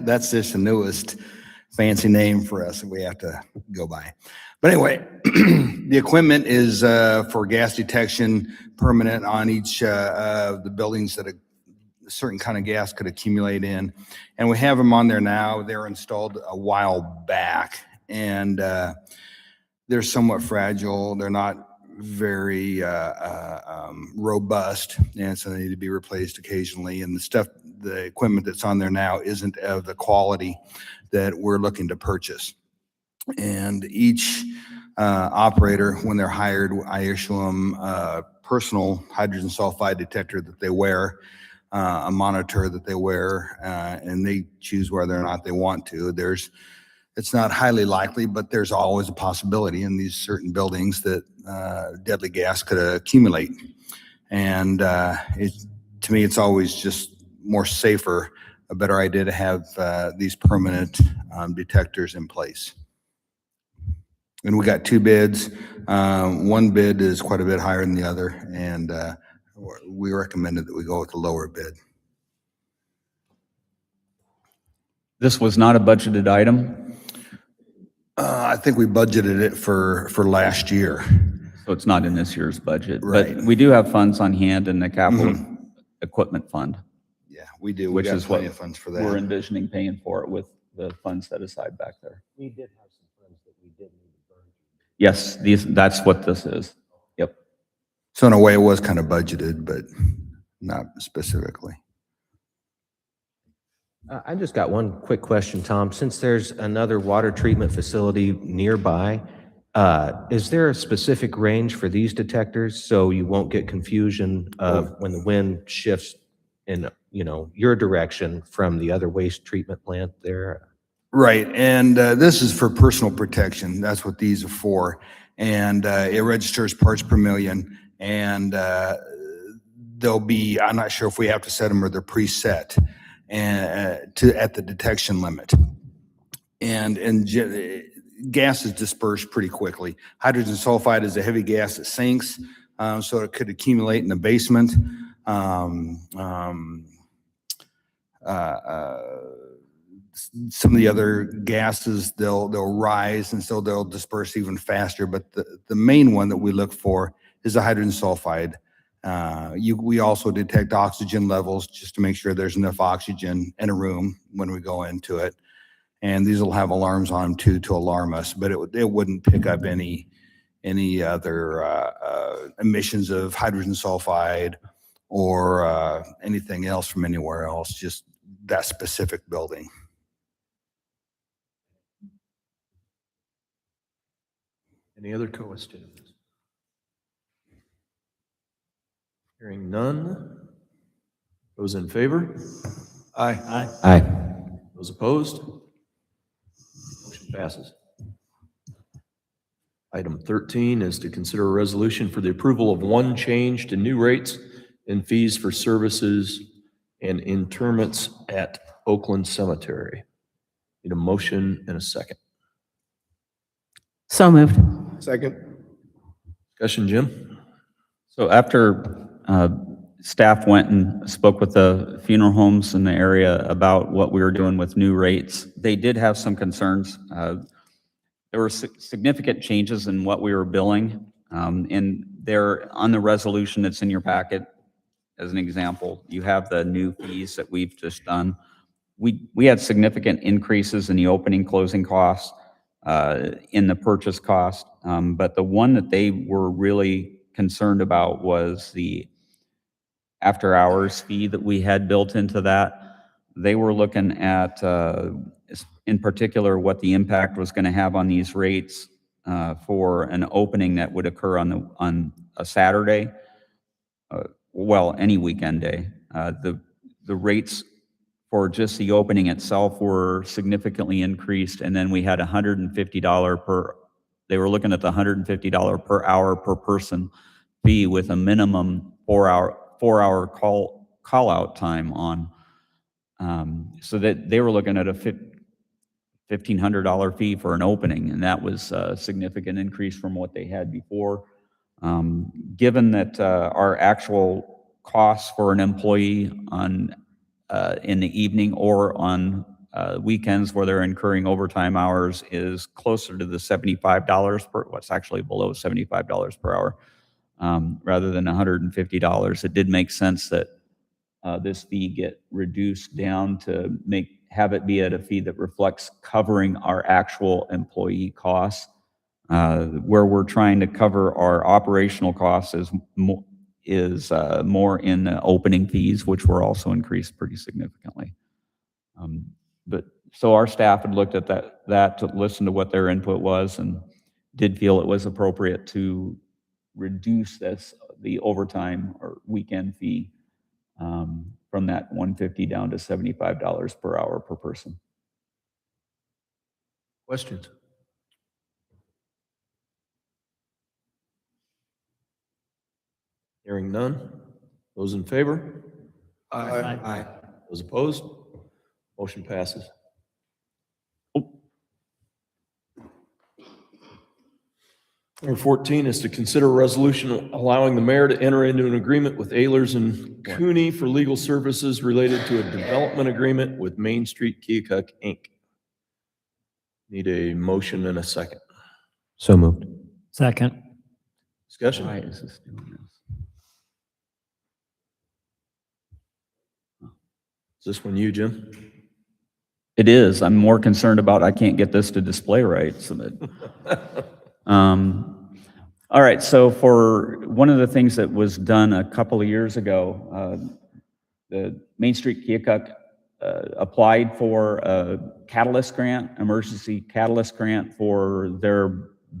That's just the newest fancy name for us that we have to go by. But anyway, the equipment is for gas detection, permanent on each of the buildings that a certain kind of gas could accumulate in. And we have them on there now. They're installed a while back, and they're somewhat fragile. They're not very robust, and so they need to be replaced occasionally. And the equipment that's on there now isn't of the quality that we're looking to purchase. And each operator, when they're hired, I issue them a personal hydrogen sulfide detector that they wear, a monitor that they wear, and they choose whether or not they want to. It's not highly likely, but there's always a possibility in these certain buildings that deadly gas could accumulate. And to me, it's always just more safer, a better idea to have these permanent detectors in place. And we got 2 bids. One bid is quite a bit higher than the other, and we recommended that we go with the lower bid. This was not a budgeted item, I think we budgeted it for last year. so it's not in this year's budget. Right. But we do have funds on hand in the capital equipment fund, Yeah, we do. We which got is what plenty of funds for we're that. envisioning paying for it with the funds set aside back there. We did have some funds that we did need to burn. Yes, that's what this is. Yep. So in a way, it was kind of budgeted, but not specifically. I just got one quick question, Tom. Since there's another water treatment facility nearby, is there a specific range for these detectors so you won't get confusion of when the wind shifts in, your direction from the other waste treatment plant there? Right, and this is for personal protection. That's what these are for. And it registers parts per million. And they'll be, I'm not sure if we have to set them or they're preset at the detection limit. And gas is dispersed pretty quickly. Hydrogen sulfide is a heavy gas that sinks, so it could accumulate in the basement. Some of the other gases, they'll rise, and so they'll disperse even faster. But the main one that we look for is the hydrogen sulfide. We also detect oxygen levels just to make sure there's enough oxygen in a room when we go into it. And these will have alarms on them too to alarm us, but it wouldn't pick up any other emissions of hydrogen sulfide or anything else from anywhere else, just that specific building. Any other questions? Hearing none. Those in favor? Aye. Aye. Those opposed? Motion passes. Item 13 is to consider a resolution for the approval of one change to new rates and fees for services and interments at Oakland Cemetery. Need a motion and a second. So moved. Second. Discussion, Jim? So after staff went and spoke with the funeral homes in the area about what we were doing with new rates, they did have some concerns. There were significant changes in what we were billing, and there on the resolution that's in your packet, as an example, you have the new fees that we've just done. We had significant increases in the opening closing costs, in the purchase cost, but the one that they were really concerned about was the after hours fee that we had built into that. They were looking at, in particular, what the impact was going to have on these rates for an opening that would occur on a Saturday, well, any weekend day. The rates for just the opening itself were significantly increased, and then we had $150 per, they were looking at the $150 per hour per person fee with a minimum 4-hour call out time on. So that they were looking at a $1,500 fee for an opening, and that was a significant increase from what they had before. Given that our actual costs for an employee on in the evening or on weekends where they're incurring overtime hours is closer to the $75 per, what's actually below $75 per hour, rather than $150. It did make sense that this fee get reduced down to have it be at a fee that reflects covering our actual employee costs. Where we're trying to cover our operational costs is more in the opening fees, which were also increased pretty significantly. So our staff had looked at that to listen to what their input was and did feel it was appropriate to reduce the overtime or weekend fee from that $150 down to $75 per hour per person. Questions? Hearing none. Those in favor? Aye. Those opposed? Motion passes. Number 14 is to consider a resolution allowing the mayor to enter into an agreement with Ehlers and Cooney for legal services related to a development agreement with Main Street Keokuk, Inc. Need a motion and a second. So moved. Second. Discussion? Why is this doing this? Is this one you, Jim? It is. I'm more concerned about I can't get this to display right. So that, all right. So for one of the things that was done a couple of years ago, the Main Street Keokuk applied for a catalyst grant, emergency catalyst grant for their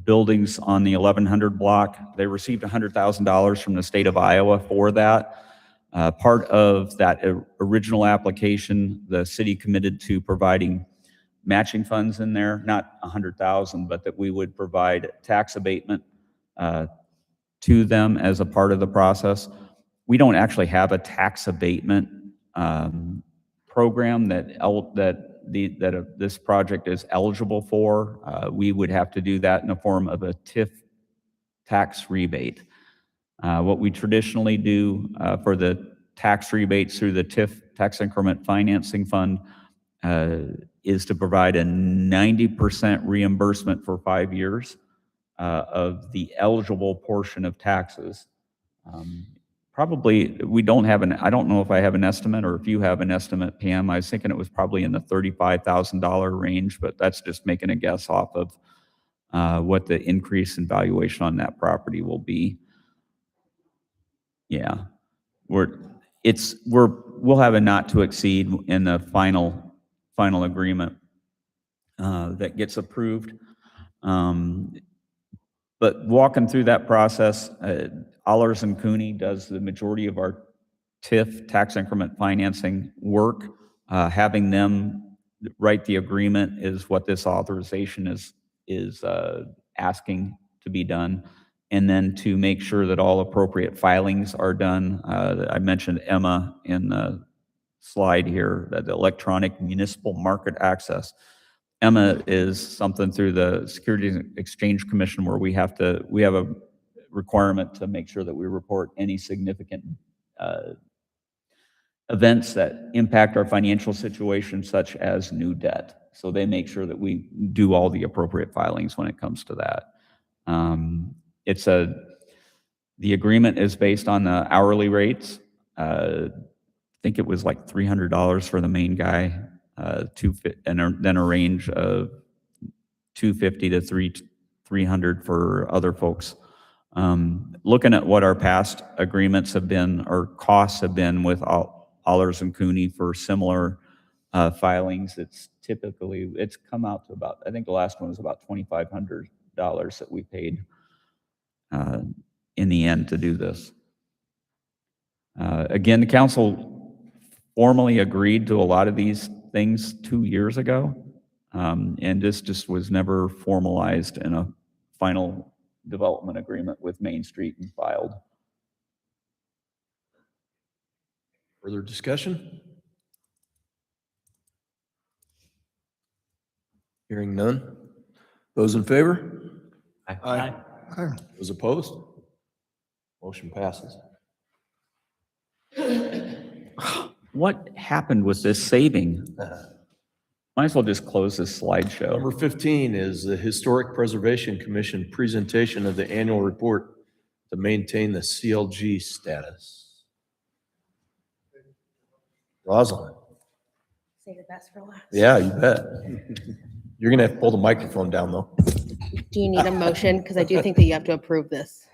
buildings on the 1100 block. They received $100,000 from the state of Iowa for that. Part of that original application, the city committed to providing matching funds in there, not 100,000, but that we would provide tax abatement to them as a part of the process. We don't actually have a tax abatement program that this project is eligible for. We would have to do that in the form of a TIF tax rebate. What we traditionally do for the tax rebates through the TIF tax increment financing fund is to provide a 90% reimbursement for 5 years of the eligible portion of taxes. Probably, we don't have I don't know if I have an estimate or if you have an estimate, Pam. I was thinking it was probably in the $35,000 range, but that's just making a guess off of what the increase in valuation on that property will be. Yeah, we'll have a not to exceed in the final agreement that gets approved. But walking through that process, Ehlers and Cooney does the majority of our TIF tax increment financing work. Having them write the agreement is what this authorization is asking to be done. And then to make sure that all appropriate filings are done. I mentioned Emma in the slide here, that the electronic municipal market access. Emma is something through the Securities and Exchange Commission where we have a requirement to make sure that we report any significant events that impact our financial situation, such as new debt. So they make sure that we do all the appropriate filings when it comes to that. The agreement is based on the hourly rates. I think it was like $300 for the main guy, and then a range of $250 to $300 for other folks. Looking at what our past agreements have been, or costs have been with Ehlers and Cooney for similar filings, it's come out to about, I think the last one was about $2,500 that we paid in the end to do this. Again, the council formally agreed to a lot of these things 2 years ago, and this just was never formalized in a final development agreement with Main Street and filed. Further discussion? Hearing none. Those in favor? Aye. Those opposed? Motion passes. What happened with this saving? Might as well just close this slideshow. Number 15 is the Historic Preservation Commission presentation of the annual report to maintain the CLG status. Rosalind. Say the best for last. Yeah, you bet. You're gonna have to pull the microphone down though. Do you need a motion? Because I do think that you have to approve this.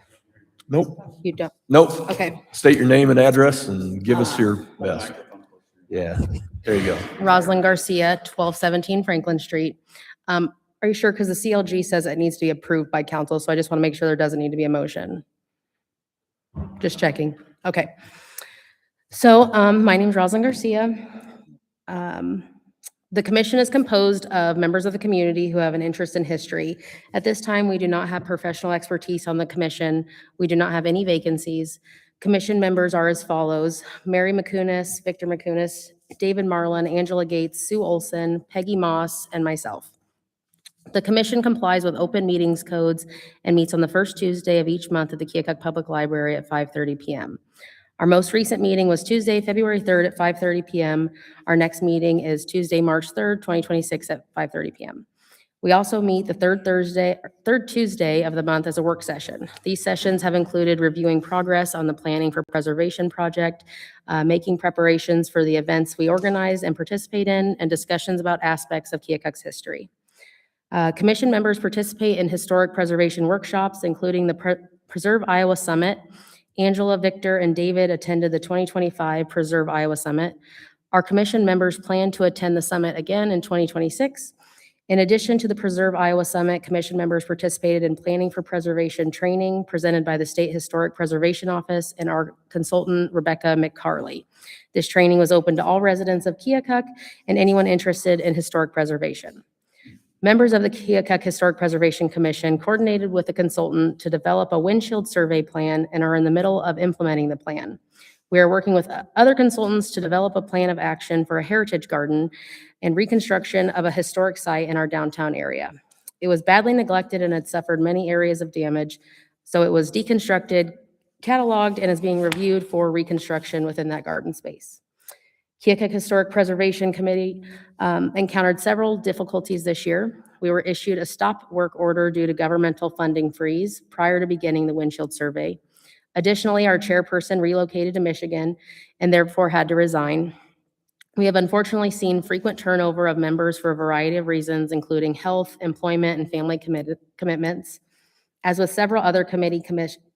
Nope. You don't? Nope. Okay. State your name and address and give us your best. Yeah, there you go. Rosalind Garcia, 1217 Franklin Street. Are Are you sure? Because the CLG says it needs to be approved by council, so I just want to make sure there doesn't need to be a motion. Just checking. Okay. So my name is Rosalind Garcia. The commission is composed of members of the community who have an interest in history. At this time, we do not have professional expertise on the commission. We do not have any vacancies. Commission members are as follows: Mary McCunis, Victor McCunis, David Marlin, Angela Gates, Sue Olson, Peggy Moss, and myself. The commission complies with open meetings codes and meets on the first Tuesday of each month at the Keokuk Public Library at 5:30 p.m. Our most recent meeting was Tuesday, February 3rd at 5:30 p.m. Our next meeting is Tuesday, March 3rd, 2026 at 5:30 p.m. We also meet the third Tuesday of the month as a work session. These sessions have included reviewing progress on the Planning for Preservation project, making preparations for the events we organize and participate in, and discussions about aspects of Keokuk's history. Commission members participate in historic preservation workshops, including the Preserve Iowa Summit. Angela, Victor, and David attended the 2025 Preserve Iowa Summit. Our commission members plan to attend the summit again in 2026. In addition to the Preserve Iowa Summit, commission members participated in Planning for Preservation training presented by the State Historic Preservation Office and our consultant, Rebecca McCarley. This training was open to all residents of Keokuk and anyone interested in historic preservation. Members of the Keokuk Historic Preservation Commission coordinated with the consultant to develop a windshield survey plan and are in the middle of implementing the plan. We are working with other consultants to develop a plan of action for a heritage garden and reconstruction of a historic site in our downtown area. It was badly neglected and had suffered many areas of damage, so it was deconstructed, cataloged, and is being reviewed for reconstruction within that garden space. Keokuk Historic Preservation Committee encountered several difficulties this year. We were issued a stop work order due to governmental funding freeze prior to beginning the windshield survey. Additionally, our chairperson relocated to Michigan and therefore had to resign. We have unfortunately seen frequent turnover of members for a variety of reasons, including health, employment, and family commitments. As with several other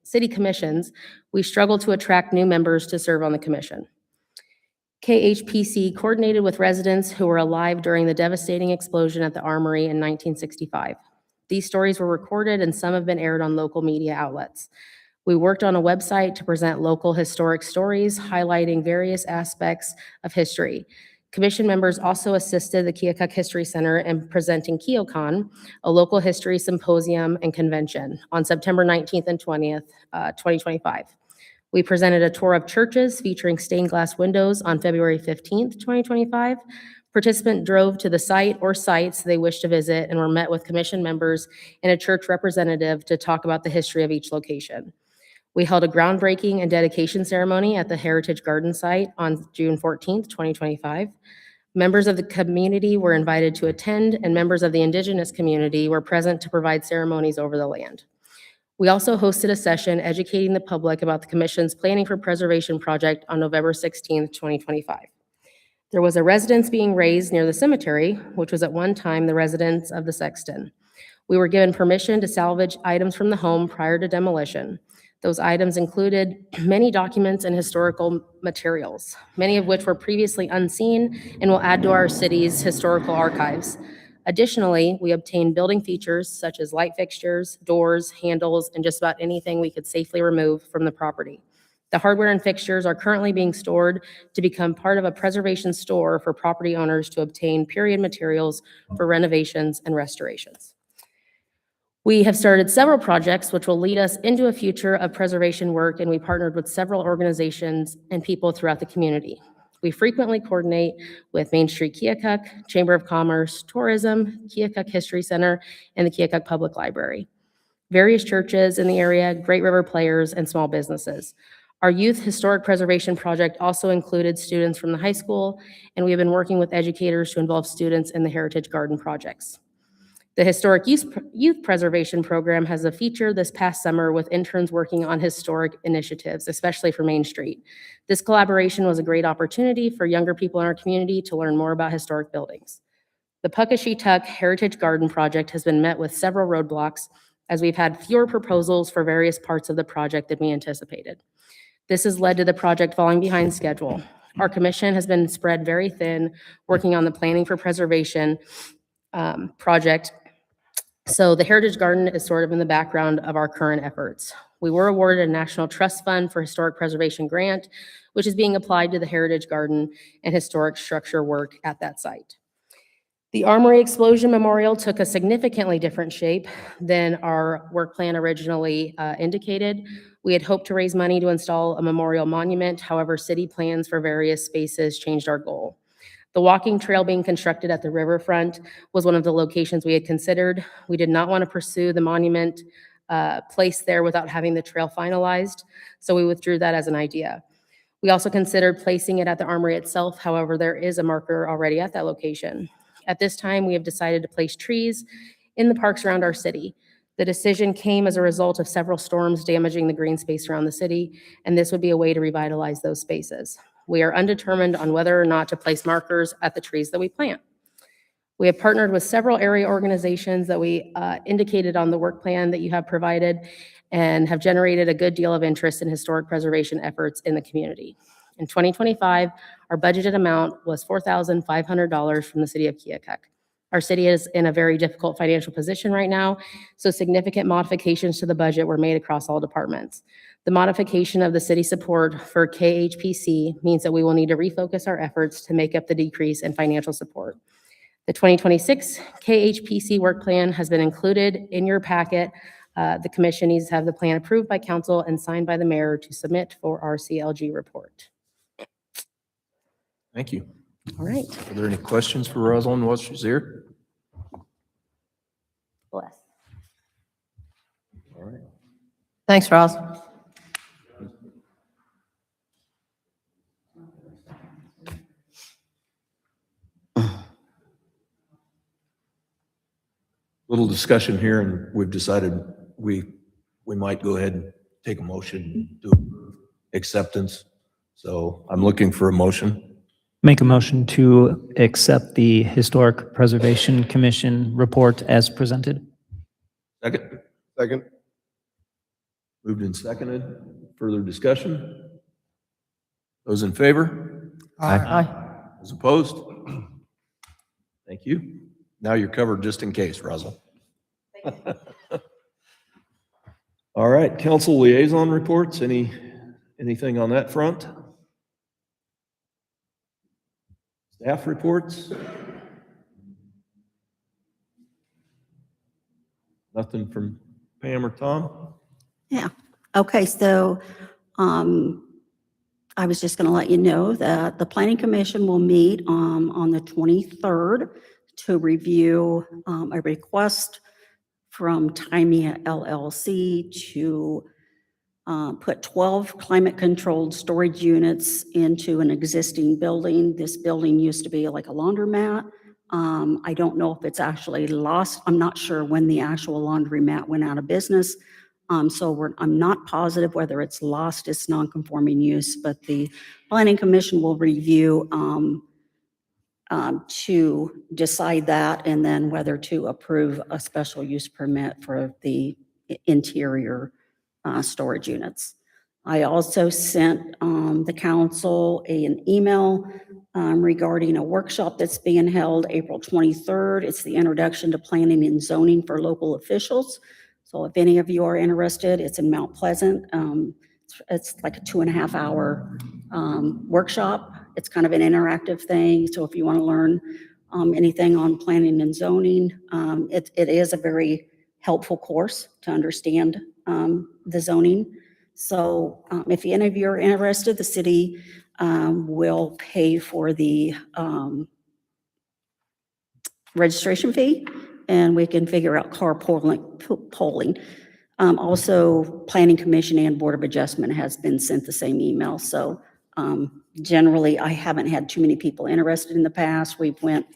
city commissions, we struggle to attract new members to serve on the commission. KHPC coordinated with residents who were alive during the devastating explosion at the Armory in 1965. These stories were recorded and some have been aired on local media outlets. We worked on a website to present local historic stories highlighting various aspects of history. Commission members also assisted the Keokuk History Center in presenting KeoCon, a local history symposium and convention, on September 19th and 20th, 2025. We presented a tour of churches featuring stained glass windows on February 15th, 2025. Participants drove to the site or sites they wished to visit and were met with commission members and a church representative to talk about the history of each location. We held a groundbreaking and dedication ceremony at the Heritage Garden site on June 14th, 2025. Members of the community were invited to attend, and members of the indigenous community were present to provide ceremonies over the land. We also hosted a session educating the public about the Commission's Planning for Preservation project on November 16th, 2025. There was a residence being raised near the cemetery, which was at one time the residence of the sexton. We were given permission to salvage items from the home prior to demolition. Those items included many documents and historical materials, many of which were previously unseen and will add to our city's historical archives. Additionally, we obtained building features such as light fixtures, doors, handles, and just about anything we could safely remove from the property. The hardware and fixtures are currently being stored to become part of a preservation store for property owners to obtain period materials for renovations and restorations. We have started several projects which will lead us into a future of preservation work, and we partnered with several organizations and people throughout the community. We frequently coordinate with Main Street Keokuk, Chamber of Commerce, Tourism, Keokuk History Center, and the Keokuk Public Library, various churches in the area, Great River players, and small businesses. Our youth historic preservation project also included students from the high school, and we have been working with educators to involve students in the Heritage Garden projects. The Historic Youth Preservation Program has a feature this past summer with interns working on historic initiatives, especially for Main Street. This collaboration was a great opportunity for younger people in our community to learn more about historic buildings. The Puckashetuck Heritage Garden project has been met with several roadblocks as we've had fewer proposals for various parts of the project than we anticipated. This has led to the project falling behind schedule. Our commission has been spread very thin, working on the Planning for Preservation project So the Heritage Garden is sort of in the background of our current efforts. We were awarded a National Trust Fund for Historic Preservation grant, which is being applied to the Heritage Garden and historic structure work at that site. The Armory Explosion Memorial took a significantly different shape than our work plan originally indicated. We had hoped to raise money to install a memorial monument. However, city plans for various spaces changed our goal. The walking trail being constructed at the riverfront was one of the locations we had considered. We did not want to pursue the monument placed there without having the trail finalized, so we withdrew that as an idea. We also considered placing it at the Armory itself. However, there is a marker already at that location. At this time, we have decided to place trees in the parks around our city. The decision came as a result of several storms damaging the green space around the city, and this would be a way to revitalize those spaces. We are undetermined on whether or not to place markers at the trees that we plant. We have partnered with several area organizations that we indicated on the work plan that you have provided and have generated a good deal of interest in historic preservation efforts in the community. In 2025, our budgeted amount was $4,500 from the city of Keokuk. Our city is in a very difficult financial position right now, so significant modifications to the budget were made across all departments. The modification of the city support for KHPC means that we will need to refocus our efforts to make up the decrease in financial support. The 2026 KHPC work plan has been included in your packet. The commission needs to have the plan approved by council and signed by the mayor to submit for our CLG report. Thank you. All right. Are there any questions for Rosalind while she's here? Bless. All right. Thanks, Ross. Little discussion here, and we've decided we might go ahead and take a motion to acceptance. So I'm looking for a motion. Make a motion to accept the Historic Preservation Commission report as presented. Second. Second. Moved and seconded. Further discussion? Those in favor? Aye. Those opposed? Thank you. Now you're covered just in case, Russell. All right, council liaison reports. Anything on that front? Staff reports? Nothing from Pam or Tom? Yeah. Okay, so I was just going to let you know that the Planning Commission will meet on the 23rd to review a request from Timea LLC to put 12 climate-controlled storage units into an existing building. This building used to be like a laundromat. I don't know if it's actually lost. I'm not sure when the actual laundromat went out of business. So I'm not positive whether it's lost its non-conforming use, but the Planning Commission will review to decide that, and then whether to approve a special use permit for the interior storage units. I also sent the council an email regarding a workshop that's being held April 23rd. It's the Introduction to Planning and Zoning for Local Officials. So if any of you are interested, it's in Mount Pleasant. It's like a 2.5-hour workshop. It's kind of an interactive thing. So if you want to learn anything on planning and zoning, it is a very helpful course to understand the zoning. So if any of you are interested, the city will pay for the registration fee, and we can figure out carpooling. Also, Planning Commission and Board of Adjustment has been sent the same email. So generally, I haven't had too many people interested in the past. We went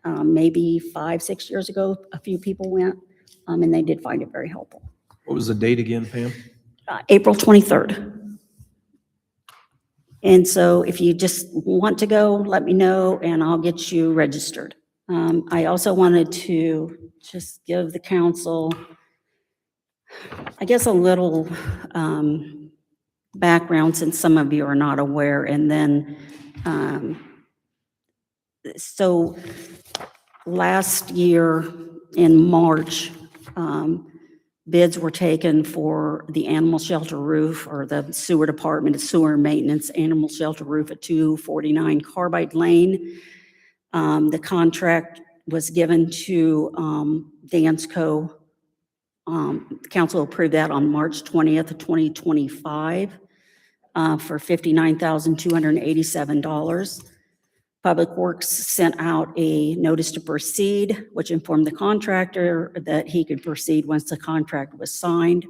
maybe 5-6 years ago, a few people went, and they did find it very helpful. What was the date again, Pam? April 23rd. And so if you just want to go, let me know and I'll get you registered. I also wanted to just give the council, I guess, a little background, since some of you are not aware. And then, so last year, in March, bids were taken for the animal shelter roof, or the sewer department, sewer maintenance animal shelter roof at 249 Carbide Lane. The contract was given to Dansco. The council approved that on March 20th of 2025 for $59,287. Public Works sent out a notice to proceed, which informed the contractor that he could proceed once the contract was signed.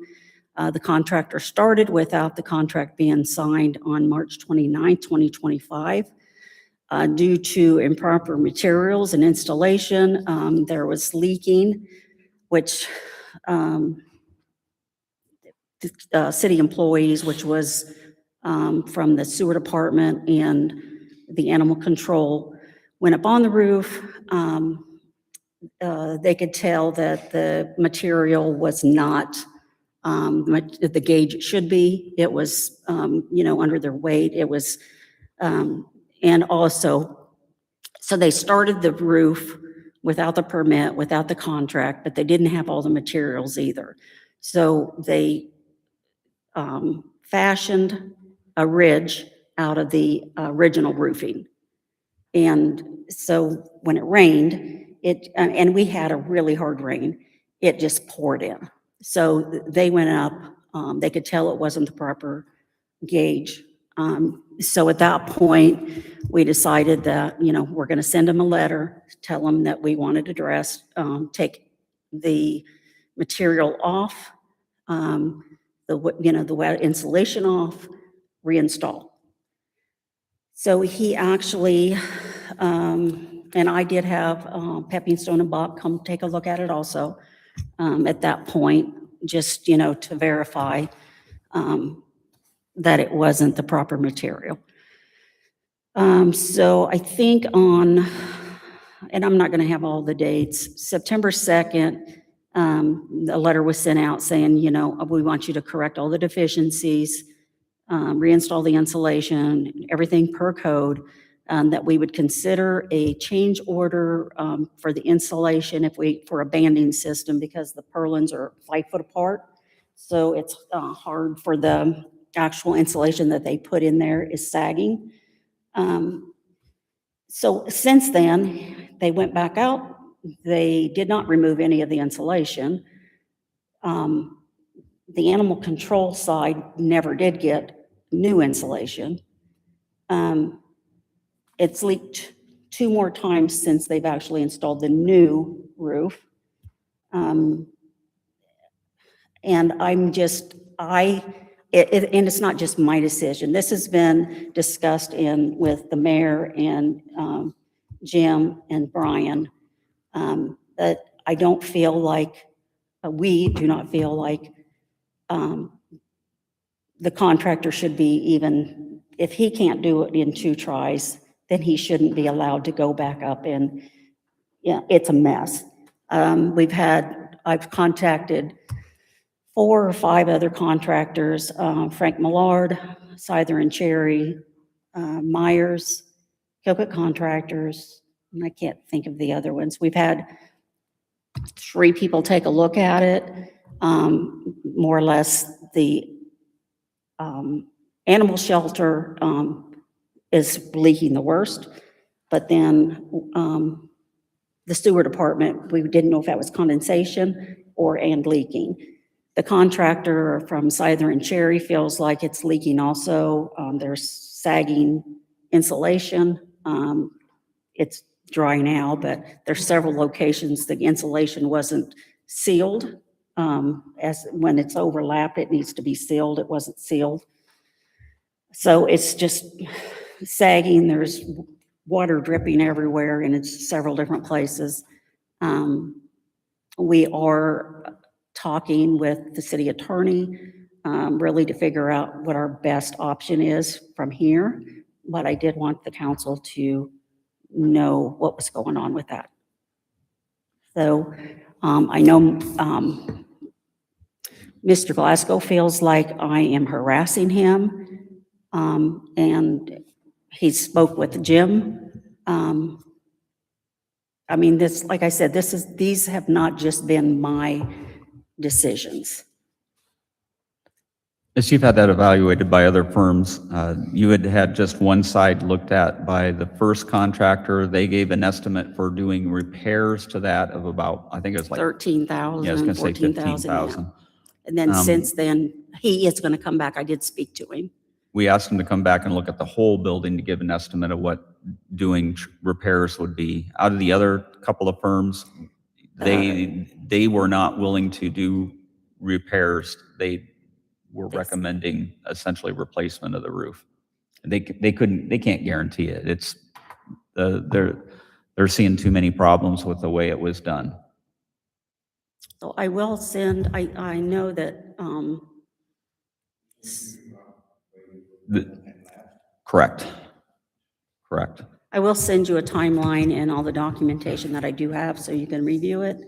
The contractor started without the contract being signed on March 29th, 2025. Due to improper materials and installation, there was leaking, which city employees, which was from the sewer department and the animal control, went up on the roof. They could tell that the material was not the gauge it should be. It was, under their weight. It was, and also, so they started the roof without the permit, without the contract, but they didn't have all the materials either. So they fashioned a ridge out of the original roofing. And so when it rained, and we had a really hard rain, it just poured in. So they went up, they could tell it wasn't the proper gauge. So at that point, we decided that, we're gonna send them a letter, tell them that we wanted to take the material off, the wet insulation off, reinstall. So he actually, and I did have Pepping Stone and Bob come take a look at it also at that point, just, to verify that it wasn't the proper material. So I think and I'm not going to have all the dates, September 2nd, a letter was sent out saying, we want you to correct all the deficiencies, reinstall the insulation, everything per code, that we would consider a change order for the insulation for a banding system, because the purlins are 5 foot apart. So it's hard for the actual insulation that they put in there is sagging. So since then, they went back out. They did not remove any of the insulation. The animal control side never did get new insulation. It's leaked 2 more times since they've actually installed the new roof. And I'm just, and it's not just my decision. This has been discussed with the mayor and Jim and Brian, that I don't feel like, we do not feel like the contractor should be even, if he can't do it in 2 tries, then he shouldn't be allowed to go back up, and it's a mess. I've contacted 4 or 5 other contractors, Frank Millard, Scyther and Cherry, Myers, Keokuk Contractors, and I can't think of the other ones. We've had 3 people take a look at it. More or less, the animal shelter is leaking the worst, but then the sewer department, we didn't know if that was condensation and leaking. The contractor from Scyther and Cherry feels like it's leaking also. There's sagging insulation. It's dry now, but there's several locations the insulation wasn't sealed. As when it's overlapped, it needs to be sealed. It wasn't sealed. So it's just sagging. There's water dripping everywhere, and it's several different places. We are talking with the city attorney, really to figure out what our best option is from here. But I did want the council to know what was going on with that. So I know Mr. Glasgow feels like I am harassing him, and he spoke with Jim I mean, this, like I said, these have not just been my decisions. As you've had that evaluated by other firms, you had had just one side looked at by the first contractor. They gave an estimate for doing repairs to that of about, I think it was like 13,000, Yeah, I was gonna say 14,000, yeah. 15,000. And then since then, he is going to come back. I did speak to him. We asked him to come back and look at the whole building to give an estimate of what doing repairs would be. Out of the other couple of firms, they were not willing to do repairs. They were recommending essentially replacement of the roof. They can't guarantee it. It's they're seeing too many problems with the way it was done. So I will send, I know that, Correct. I will send you a timeline and all the documentation that I do have so you can review it.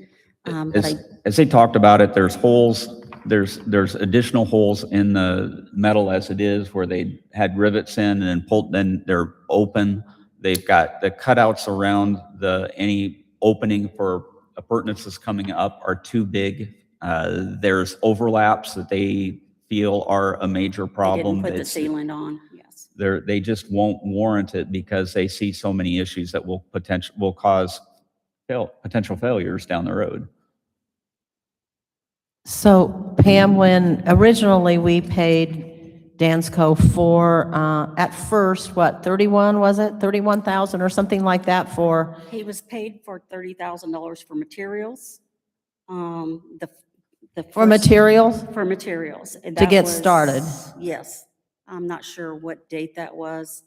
But As they talked about it, there's holes, there's additional holes in the metal as it is where they had rivets in and then pulled, then they're open. They've got the cutouts around any opening for appurtenances coming up are too big. There's overlaps that they feel are a major they problem. didn't put the It's- sealant on, yes. they just won't warrant it because they see so many issues that will cause potential failures down the road. So Pam, when originally we paid Dansco for, at first, what, 31, was it? 31,000 or something like that for, He was paid for $30,000 for materials. The for first- materials? For materials. And To that get was- started. Yes. I'm not sure what date that was.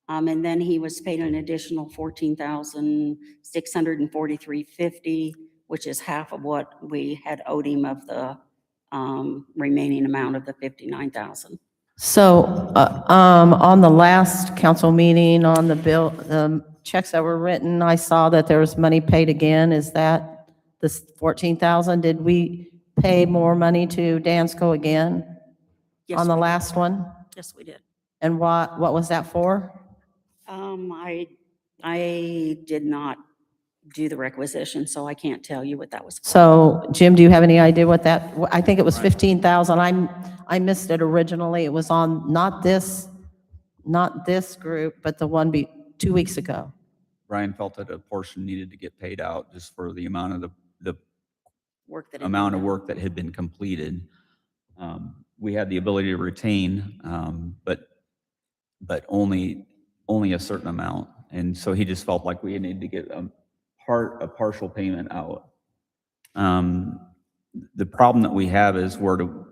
And then he was paid an additional $14,643.50, which is half of what we had owed him of the remaining amount of the $59,000. So, on the last council meeting, on the bill, checks that were written, I saw that there was money paid again. Is that this 14,000? Did we pay more money to Dansco again Yes, on the we did. last one? Yes, we did. And what was that for? I did not do the requisition, so I can't tell you what that was for. So, Jim, do you have any idea what that, I think it was 15,000. I missed it originally. It was on not this group, but the one 2 weeks ago. Brian felt that a portion needed to get paid out just for the amount of the Work that. had amount been of done. work that had been completed. We had the ability to retain, but only a certain amount. And so he just felt like we needed to get a partial payment out. The problem that we have is where do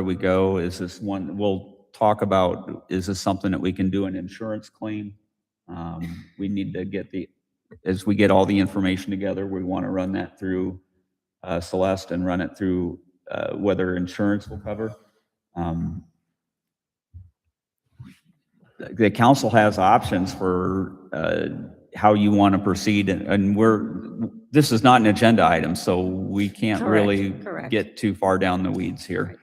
we go? Is this one, we'll talk about, is this something that we can do an insurance claim? We need to as we get all the information together, we want to run that through Celeste and run it through whether insurance will cover. The council has options for how you want to proceed, and this is not an agenda item, so we can't really Correct. get too far down the weeds here.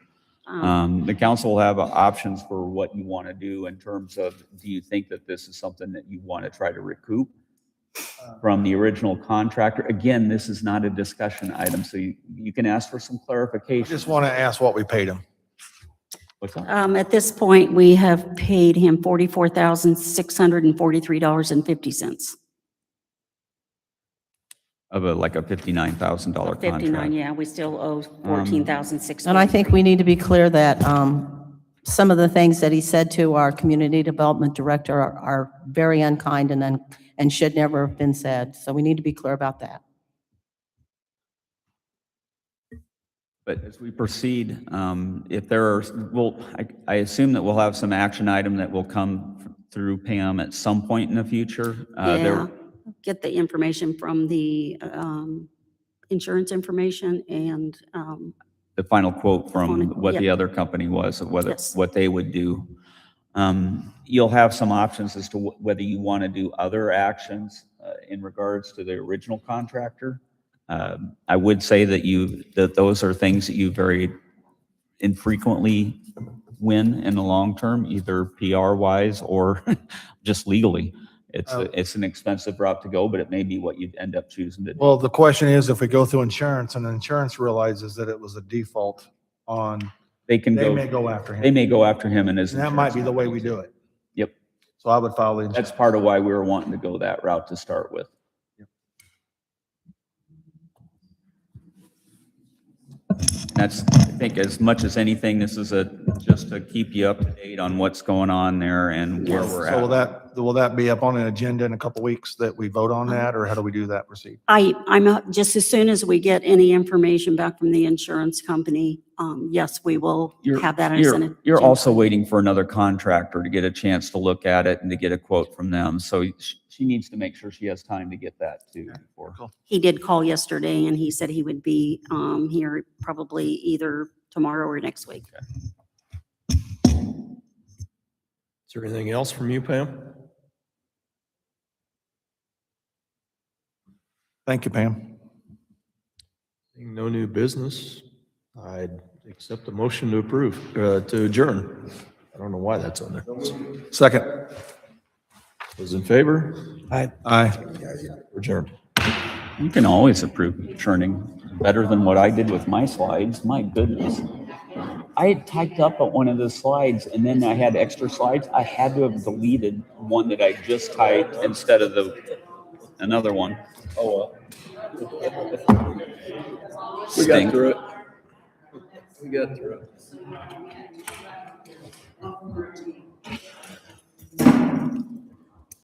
The council will have options for what you want to do in terms of, do you think that this is something that you want to try to recoup from the original contractor? Again, this is not a discussion item, so you can ask for some I clarification. just want to ask what we paid him. What's that? At this point, we have paid him $44,643.50. Of like a $59,000 59, contract. yeah, we still owe $14,643. And I think we need to be clear that some of the things that he said to our community development director are very unkind and should never have been said. So we need to be clear about that. But as we proceed, if there are, I assume that we'll have some action item that will come through Pam at some point in the future. Yeah, get the information from the insurance information and, The final quote from Final quote, what the yeah. other company was, of Yes. what they would do. You'll have some options as to whether you want to do other actions in regards to the original contractor. I would say that those are things that you very infrequently win in the long term, either PR wise or just legally. It's an expensive route to go, but it may be what you'd end up choosing to do. Well, the question is, if we go through insurance and insurance realizes that it was a default on, They may go after They him. may go after him and his. And that might be the way we do it. Yep. So I would follow the insurance. That's part of why we were wanting to go that route to start with. That's, I think, as much as anything, this is just to keep you up to date on what's going on there and where we're So at. will that be up on an agenda in a couple weeks that we vote on that, or how do we do that proceed? Just as soon as we get any information back from the insurance company, yes, we will have that as an. You're agenda. also waiting for another contractor to get a chance to look at it and to get a quote from them. So she needs to make sure she has time to get that too. before- He did call yesterday and he said he would be here probably either tomorrow or next week. Is there anything else from you, Pam? Thank you, Pam. Seeing no new business, I'd accept the motion to approve, to adjourn. I don't know why that's on there. Second. Those in favor? Aye. Adjourned. You can always approve churning better than what I did with my slides. My goodness. I had typed up one of the slides and then I had extra slides. I had to have deleted one that I just typed instead of another one. Oh, well. We got through it. We got through it.